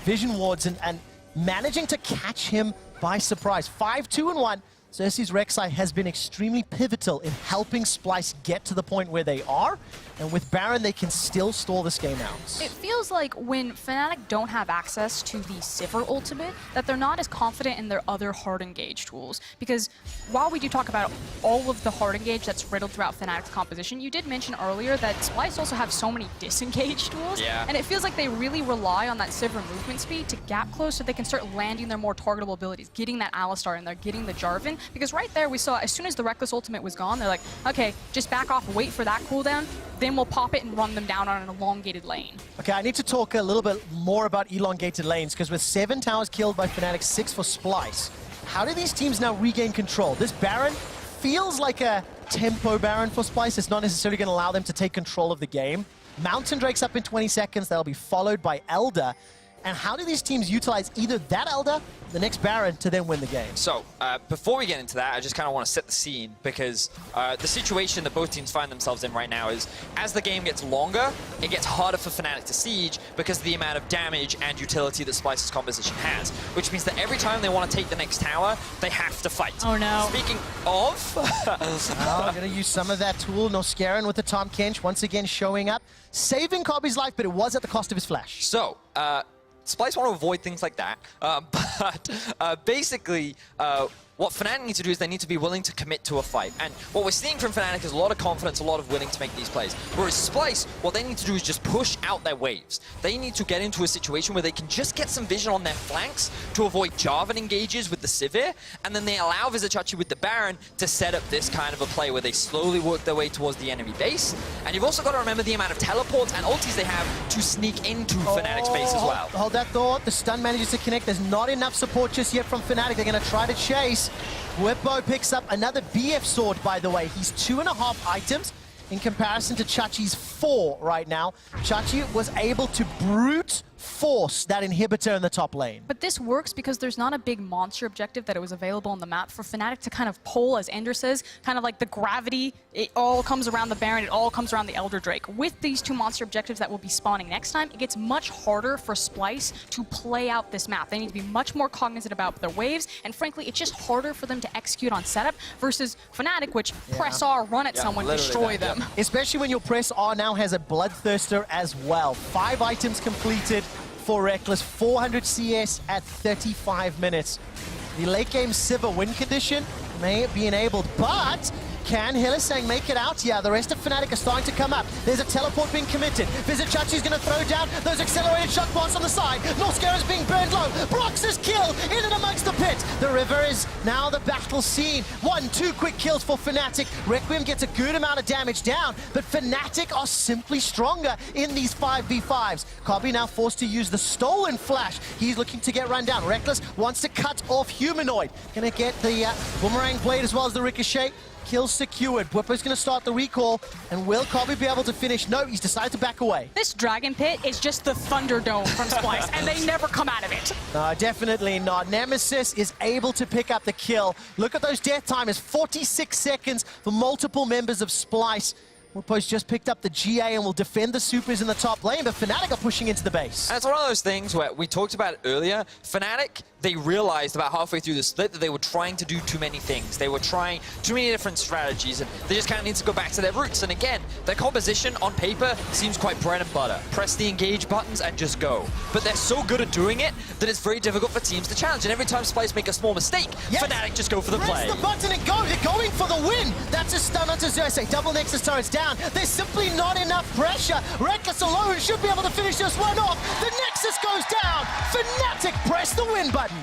Speaker 1: vision wards and managing to catch him by surprise. 5-2-1. Xerxes Rek'Sai has been extremely pivotal in helping Splyce get to the point where they are, and with Baron, they can still stall this game out.
Speaker 2: It feels like when Fnatic don't have access to the Sivir ultimate, that they're not as confident in their other hard engage tools. Because while we do talk about all of the hard engage that's riddled throughout Fnatic's composition, you did mention earlier that Splyce also have so many disengage tools,
Speaker 3: Yeah.
Speaker 2: and it feels like they really rely on that Sivir movement speed to gap close so they can start landing their more targetable abilities, getting that Alistar in there, getting the Jarvan. Because right there we saw, as soon as the Reckless ultimate was gone, they're like, okay, just back off, wait for that cooldown, then we'll pop it and run them down on an elongated lane.
Speaker 1: Okay, I need to talk a little bit more about elongated lanes, because with 7 towers killed by Fnatic, 6 for Splyce, how do these teams now regain control? This Baron feels like a tempo Baron for Splyce. It's not necessarily going to allow them to take control of the game. Mountain Drake's up in 20 seconds. That'll be followed by Elder. And how do these teams utilize either that Elder, the next Baron, to then win the game?
Speaker 3: So, before we get into that, I just kind of want to set the scene, because the situation that both teams find themselves in right now is, as the game gets longer, it gets harder for Fnatic to siege because of the amount of damage and utility that Splyce's composition has, which means that every time they want to take the next tower, they have to fight.
Speaker 2: Oh no.
Speaker 3: Speaking of...
Speaker 1: I'm going to use some of that tool. Noskaran with the Tom Kench once again showing up, saving Kobe's life, but it was at the cost of his flash.
Speaker 3: So, Splyce want to avoid things like that, but basically, what Fnatic need to do is they need to be willing to commit to a fight. And what we're seeing from Fnatic is a lot of confidence, a lot of willing to make these plays. Whereas Splyce, what they need to do is just push out their waves. They need to get into a situation where they can just get some vision on their flanks to avoid Jarvan engages with the Sivir, and then they allow Vizicsacsi with the Baron to set up this kind of a play where they slowly work their way towards the enemy base. And you've also got to remember the amount of teleports and ultis they have to sneak into Fnatic's base as well.
Speaker 1: Hold that thought. The stun manages to connect. There's not enough support just yet from Fnatic. They're going to try to chase. Bwipo picks up another BF sword, by the way. He's 2.5 items in comparison to Chachi's 4 right now. Chachi was able to brute force that inhibitor in the top lane.
Speaker 2: But this works because there's not a big monster objective that it was available on the map for Fnatic to kind of pull, as Ender says, kind of like the gravity. It all comes around the Baron, it all comes around the Elder Drake. With these 2 monster objectives that will be spawning next time, it gets much harder for Splyce to play out this map. They need to be much more cognizant about their waves, and frankly, it's just harder for them to execute on setup versus Fnatic, which press R, run at someone, destroy them.
Speaker 1: Especially when your press R now has a Bloodthirster as well. 5 items completed for Reckless, 400 CS at 35 minutes. The late game Sivir win condition may be enabled, but Can Hylissang make it out? Yeah, the rest of Fnatic are starting to come up. There's a teleport being committed. Vizicachi's going to throw down those accelerated shock bots on the side. Northscarer's being burned low. Brox's kill in and amongst the pit. The river is now the battle scene. 1-2 quick kills for Fnatic. Requiem gets a good amount of damage down, but Fnatic are simply stronger in these 5v5s. Kobe now forced to use the stolen flash. He's looking to get run down. Reckless wants to cut off Humanoid. Gonna get the boomerang blade as well as the ricochet. Kill secured. Whipper's going to start the recall. And will Kobe be able to finish? No, he's decided to back away.
Speaker 2: This Dragon Pit is just the Thunderdome from Splyce, and they never come out of it.
Speaker 1: No, definitely not. Nemesis is able to pick up the kill. Look at those death timers. 46 seconds for multiple members of Splyce. Whippo's just picked up the GA and will defend the supers in the top lane, but Fnatic are pushing into the base.
Speaker 3: And it's one of those things where we talked about it earlier. Fnatic, they realized about halfway through the split that they were trying to do too many things. They were trying too many different strategies, and they just kind of need to go back to their roots. And again, their composition on paper seems quite bread and butter. Press the engage buttons and just go. But they're so good at doing it that it's very difficult for teams to challenge. And every time Splyce make a small mistake, yes, Fnatic just go for the play.
Speaker 1: Press the button and go. They're going for the win. That's a stun onto Xerxes. Double Nexus turrets down. There's simply not enough pressure. Reckless alone should be able to finish this one off. The Nexus goes down. Fnatic press the win button.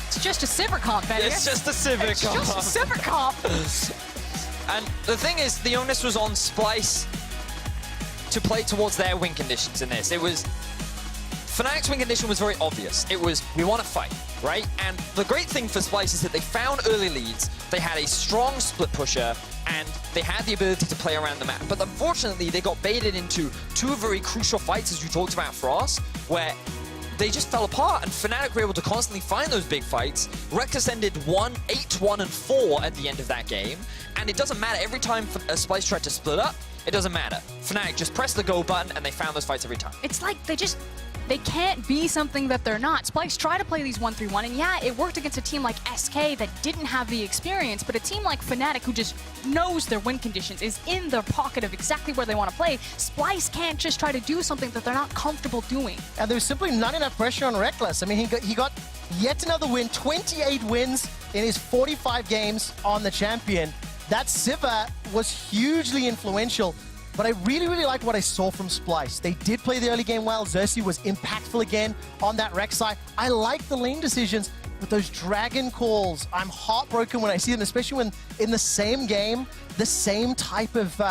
Speaker 2: It's just a Sivir comp, Vegas.
Speaker 3: It's just a Sivir comp.
Speaker 2: It's just a Sivir comp.
Speaker 3: And the thing is, the onus was on Splyce to play towards their win conditions in this. It was... Fnatic's win condition was very obvious. It was, we want to fight, right? And the great thing for Splyce is that they found early leads, they had a strong split pusher, and they had the ability to play around the map. But unfortunately, they got baited into two very crucial fights, as you talked about for us, where they just fell apart, and Fnatic were able to constantly find those big fights. Reckless ended 8-1 and 4 at the end of that game, and it doesn't matter. Every time Splyce tried to split up, it doesn't matter. Fnatic just pressed the go button, and they found those fights every time.
Speaker 2: It's like they can't be something that they're not. Splyce tried to play these 1-3-1, and yeah, it worked against a team like SK that didn't have the experience, but a team like Fnatic, who just knows their win conditions, is in their pocket of exactly where they want to play. Splyce can't just try to do something that they're not comfortable doing.
Speaker 1: And there was simply not enough pressure on Reckless. I mean, he got yet another win, 28 wins in his 45 games on the champion. That Sivir was hugely influential. But I really, really like what I saw from Splyce. They did play the early game well. Xerxes was impactful again on that Rex side. I like the lane decisions, but those dragon calls, I'm heartbroken when I see them, especially when in the same game, the same type of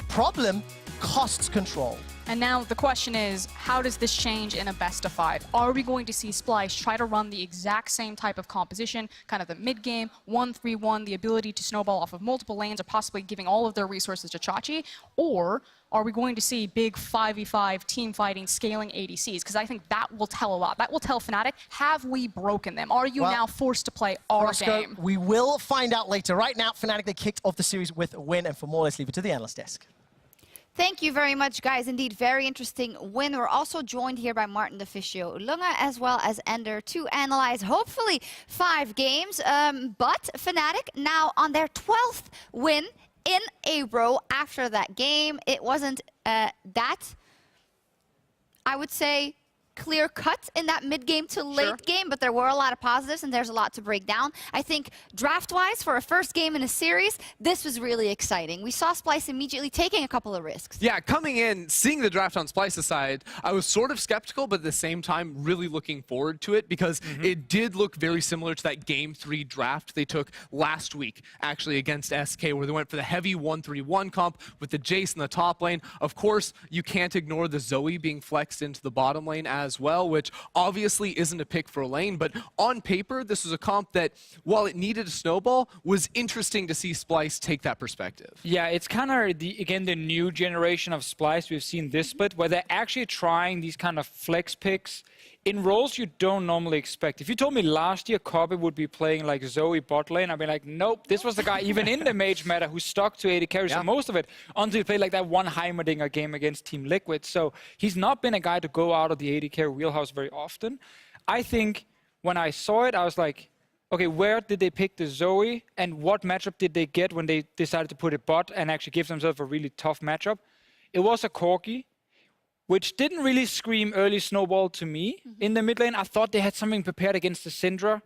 Speaker 1: problem costs control.
Speaker 2: And now the question is, how does this change in a best of 5? Are we going to see Splyce try to run the exact same type of composition, kind of the mid-game, 1-3-1, the ability to snowball off of multiple lanes, or possibly giving all of their resources to Chachi? Or are we going to see big 5v5 team fighting, scaling ADCs? Because I think that will tell a lot. That will tell Fnatic, have we broken them? Are you now forced to play our game?
Speaker 1: We will find out later. Right now, Fnatic, they kicked off the series with a win, and for more, let's leave it to the analyst desk.
Speaker 4: Thank you very much, guys. Indeed, very interesting win. We're also joined here by Martin Deficio Lunga as well as Ender to analyze, hopefully, 5 games. But Fnatic now on their 12th win in a row after that game. It wasn't that, I would say, clear cut in that mid-game to late game, but there were a lot of positives and there's a lot to break down. I think draft-wise, for a first game in a series, this was really exciting. We saw Splyce immediately taking a couple of risks.
Speaker 5: Yeah, coming in, seeing the draft on Splyce's side, I was sort of skeptical, but at the same time, really looking forward to it because it did look very similar to that Game 3 draft they took last week, actually, against SK, where they went for the heavy 1-3-1 comp with the Jace in the top lane. Of course, you can't ignore the Zoe being flexed into the bottom lane as well, which obviously isn't a pick for a lane, but on paper, this was a comp that, while it needed a snowball, was interesting to see Splyce take that perspective.
Speaker 6: Yeah, it's kind of, again, the new generation of Splyce we've seen this split, where they're actually trying these kind of flex picks in roles you don't normally expect. If you told me last year Kobe would be playing like Zoe bot lane, I'd be like, nope, this was the guy even in the mage meta who stuck to 80 carries for most of it until he played like that one Heimerdinger game against Team Liquid. So he's not been a guy to go out of the 80 carry wheelhouse very often. I think when I saw it, I was like, okay, where did they pick the Zoe and what matchup did they get when they decided to put it bot and actually give themselves a really tough matchup? It was a Corgi, which didn't really scream early snowball to me in the mid lane. I thought they had something prepared against the Syndra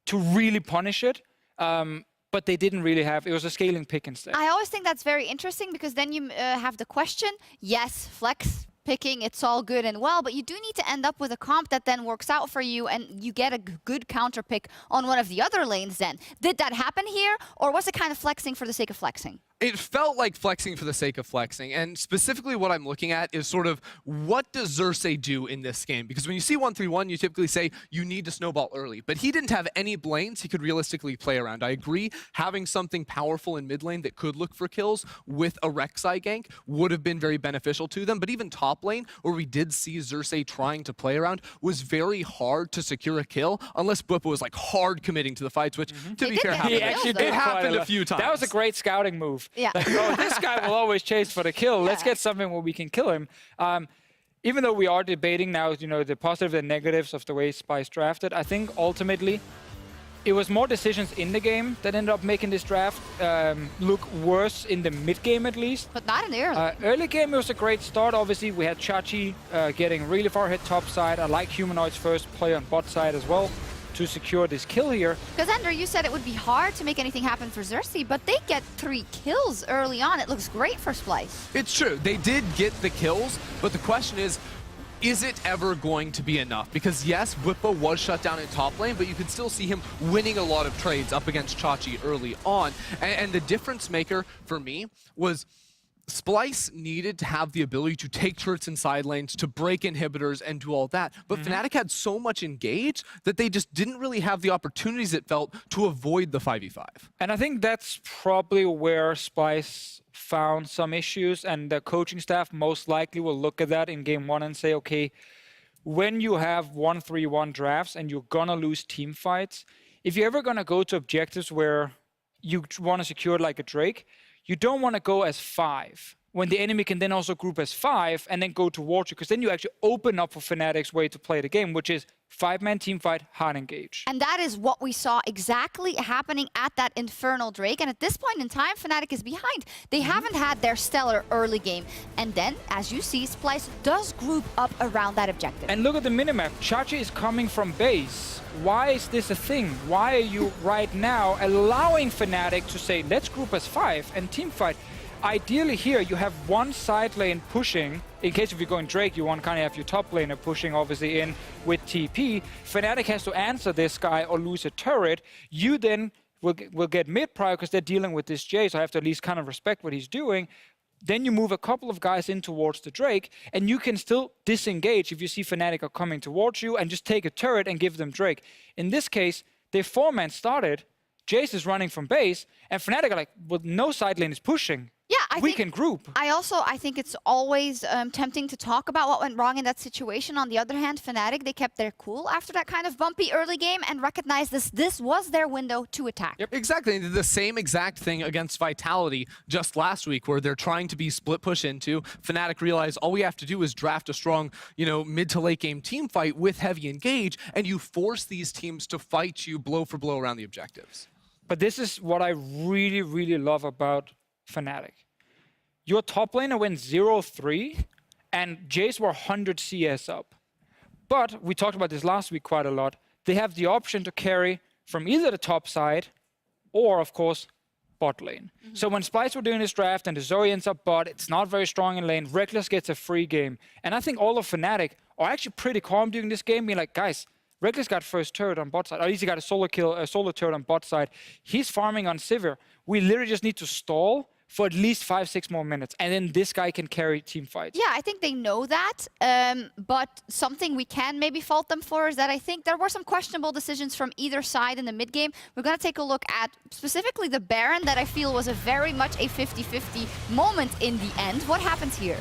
Speaker 6: to really punish it. But they didn't really have, it was a scaling pick instead.
Speaker 4: I always think that's very interesting because then you have the question, yes, flex picking, it's all good and well, but you do need to end up with a comp that then works out for you and you get a good counter pick on one of the other lanes then. Did that happen here, or was it kind of flexing for the sake of flexing?
Speaker 5: It felt like flexing for the sake of flexing, and specifically what I'm looking at is sort of what does Xerxes do in this game? Because when you see 1-3-1, you typically say you need to snowball early, but he didn't have any lanes he could realistically play around. I agree, having something powerful in mid lane that could look for kills with a Rek'Sai gank would have been very beneficial to them, but even top lane, where we did see Xerxes trying to play around, was very hard to secure a kill unless Bwipo was like hard committing to the fights, which to be fair,
Speaker 6: He actually did
Speaker 5: it happened a few times.
Speaker 6: That was a great scouting move.
Speaker 4: Yeah.
Speaker 6: Like, oh, this guy will always chase for the kill. Let's get something where we can kill him. Even though we are debating now, you know, the positives and negatives of the way Splyce drafted, I think ultimately it was more decisions in the game that ended up making this draft look worse in the mid game at least.
Speaker 4: But not in the early.
Speaker 6: Early game, it was a great start. Obviously, we had Chachi getting really far ahead top side. I like Humanoid's first play on bot side as well to secure this kill here.
Speaker 4: Because Ender, you said it would be hard to make anything happen for Xerxes, but they get 3 kills early on. It looks great for Splyce.
Speaker 5: It's true. They did get the kills, but the question is it ever going to be enough? Because yes, Bwipo was shut down in top lane, but you could still see him winning a lot of trades up against Chachi early on. And the difference maker for me was Splyce needed to have the ability to take turrets in side lanes, to break inhibitors, and do all that. But Fnatic had so much engage that they just didn't really have the opportunities, it felt, to avoid the 5v5.
Speaker 6: And I think that's probably where Splyce found some issues, and the coaching staff most likely will look at that in game 1 and say, okay, when you have 1-3-1 drafts and you're gonna lose team fights, if you're ever gonna go to objectives where you want to secure like a Drake, you don't want to go as 5 when the enemy can then also group as 5 and then go towards you, because then you actually open up for Fnatic's way to play the game, which is 5-man team fight, hard engage.
Speaker 4: And that is what we saw exactly happening at that Infernal Drake. And at this point in time, Fnatic is behind. They haven't had their stellar early game. And then, as you see, Splyce does group up around that objective.
Speaker 6: And look at the minimap. Chachi is coming from base. Why is this a thing? Why are you right now allowing Fnatic to say, let's group as 5 and team fight? Ideally here, you have one side lane pushing. In case if you're going Drake, you want to kind of have your top laner pushing obviously in with TP. Fnatic has to answer this guy or lose a turret. You then will get mid prior because they're dealing with this Jay, so I have to at least kind of respect what he's doing. Then you move a couple of guys in towards the Drake, and you can still disengage if you see Fnatic are coming towards you and just take a turret and give them Drake. In this case, they 4-man started, Jace is running from base, and Fnatic are like, well, no side lane is pushing.
Speaker 4: Yeah,
Speaker 6: we can group.
Speaker 4: I think it's always tempting to talk about what went wrong in that situation. On the other hand, Fnatic, they kept their cool after that kind of bumpy early game and recognized this was their window to attack.
Speaker 5: Yep, exactly. They did the same exact thing against Vitality just last week, where they're trying to be split push into. Fnatic realized all we have to do is draft a strong, mid to late game team fight with heavy engage, and you force these teams to fight you blow for blow around the objectives.
Speaker 6: But this is what I really, really love about Fnatic. Your top laner went 0-3, and Jace were 100 CS up. But we talked about this last week quite a lot. They have the option to carry from either the top side or, of course, bot lane. So when Splyce were doing this draft and the Zoe ends up bot, it's not very strong in lane. Reckless gets a free game. And I think all of Fnatic are actually pretty calm during this game, being like, guys, Reckless got first turret on bot side. Or at least he got a solo kill, a solo turret on bot side. He's farming on Sivir. We literally just need to stall for at least 5-6 more minutes, and then this guy can carry team fights.
Speaker 4: Yeah, I think they know that, but something we can maybe fault them for is that I think there were some questionable decisions from either side in the mid game. We're going to take a look at specifically the Baron that I feel was a very much a 50-50 moment in the end. What happens here?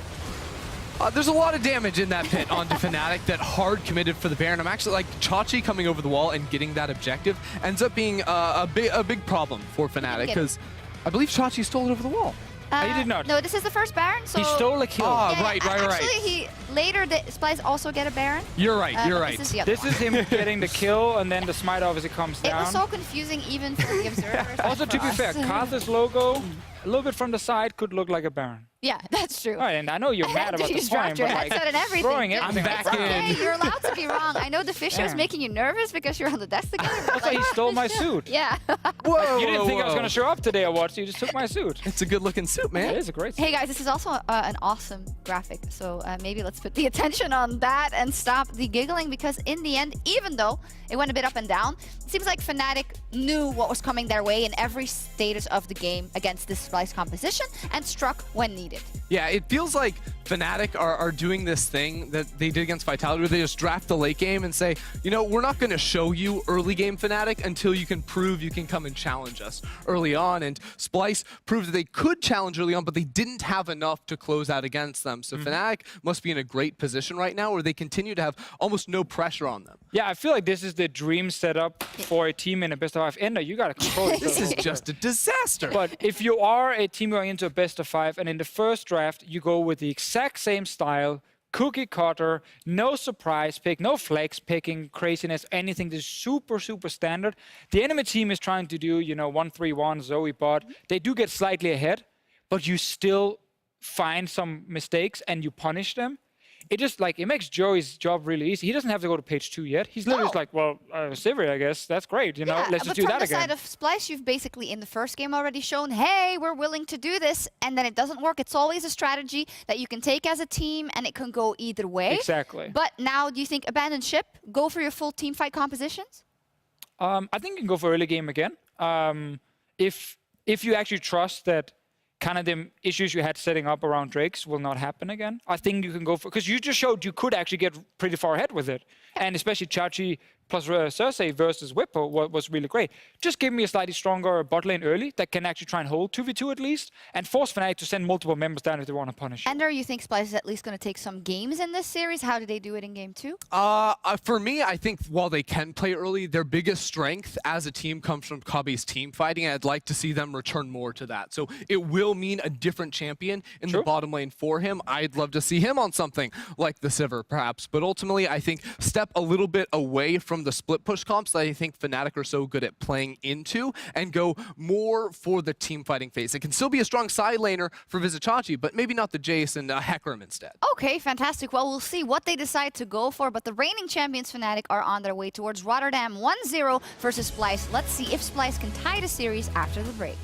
Speaker 5: There's a lot of damage in that pit onto Fnatic that hard committed for the Baron. I'm actually like Chachi coming over the wall and getting that objective ends up being a big problem for Fnatic, because I believe Chachi stole it over the wall.
Speaker 6: He did not.
Speaker 4: No, this is the first Baron. So
Speaker 6: he stole a kill.
Speaker 5: Oh,
Speaker 4: yeah,
Speaker 5: right.
Speaker 4: Actually, later did Splyce also get a Baron.
Speaker 5: You're right. You're right.
Speaker 6: This is him getting the kill, and then the smite obviously comes down.
Speaker 4: It was so confusing even for the observers.
Speaker 6: Also, to be fair, Karthus logo a little bit from the side could look like a Baron.
Speaker 4: Yeah, that's true.
Speaker 6: All right, and I know you're mad about
Speaker 4: You
Speaker 6: the
Speaker 4: just
Speaker 6: point,
Speaker 4: dropped your
Speaker 6: but like
Speaker 4: headset and everything.
Speaker 6: throwing
Speaker 4: Good.
Speaker 6: everything.
Speaker 5: back
Speaker 6: like,
Speaker 5: in.
Speaker 4: Okay, you're allowed to be wrong. I know the Fisher is
Speaker 6: Yeah.
Speaker 4: making you nervous because you're on the desk together. but,
Speaker 6: That's why he stole my suit.
Speaker 4: Yeah.
Speaker 5: Whoa,
Speaker 6: You didn't think I was
Speaker 5: whoa.
Speaker 6: going to show up today or what, so you just took my suit.
Speaker 5: It's a good-looking suit, man.
Speaker 6: It is a great suit.
Speaker 4: Hey guys, this is also an awesome graphic, so maybe let's put the attention on that and stop the giggling, because in the end, even though it went a bit up and down, it seems like Fnatic knew what was coming their way in every status of the game against this Splyce composition and struck when needed.
Speaker 5: Yeah, it feels like Fnatic are doing this thing that they did against Vitality, where they just draft the late game and say, you know, we're not going to show you early game Fnatic until you can prove you can come and challenge us early on. And Splyce proved that they could challenge early on, but they didn't have enough to close out against them. So Fnatic must be in a great position right now, where they continue to have almost no pressure on them.
Speaker 6: Yeah, I feel like this is the dream setup for a team in a best of 5. Ender, you got to control it.
Speaker 5: This is just a disaster.
Speaker 6: But if you are a team going into a best of 5, and in the first draft you go with the exact same style, cookie cutter, no surprise pick, no flex picking, craziness, anything, this is super, super standard. The enemy team is trying to do, you know, 1-3-1, Zoe bot. They do get slightly ahead, but you still find some mistakes and you punish them. It just like, it makes Joey's job really easy. He doesn't have to go to page 2 yet. He's literally just like, well, Sivir, I guess. That's great. You know,
Speaker 4: Yeah,
Speaker 6: let's just
Speaker 4: but
Speaker 6: do
Speaker 4: from
Speaker 6: that
Speaker 4: the
Speaker 6: again.
Speaker 4: side of Splyce, you've basically in the first game already shown, hey, we're willing to do this, and then it doesn't work. It's always a strategy that you can take as a team, and it can go either way.
Speaker 6: Exactly.
Speaker 4: But now, do you think abandon ship, go for your full team fight compositions?
Speaker 6: I think you can go for early game again. If you actually trust that kind of the issues you had setting up around Drakes will not happen again, I think you can go for, because you just showed you could actually get pretty far ahead with it. And especially Chachi plus Cersei versus Whippo was really great. Just give me a slightly stronger bot lane early that can actually try and hold 2v2 at least, and force Fnatic to send multiple members down if they want to punish you.
Speaker 4: Ender, you think Splyce is at least going to take some games in this series? How did they do it in game 2?
Speaker 5: For me, I think while they can play early, their biggest strength as a team comes from Kabe's team fighting, and I'd like to see them return more to that. So it will mean a different champion in the bottom lane for him. I'd love to see him on something like the Sivir, perhaps. But ultimately, I think step a little bit away from the split push comps that I think Fnatic are so good at playing into, and go more for the team fighting phase. It can still be a strong side laner for Vizicachi, but maybe not the Jace and Hecarim instead.
Speaker 4: Okay, fantastic. Well, we'll see what they decide to go for, but the reigning champions Fnatic are on their way towards Rotterdam 1-0 versus Splyce. Let's see if Splyce can tie the series after the break.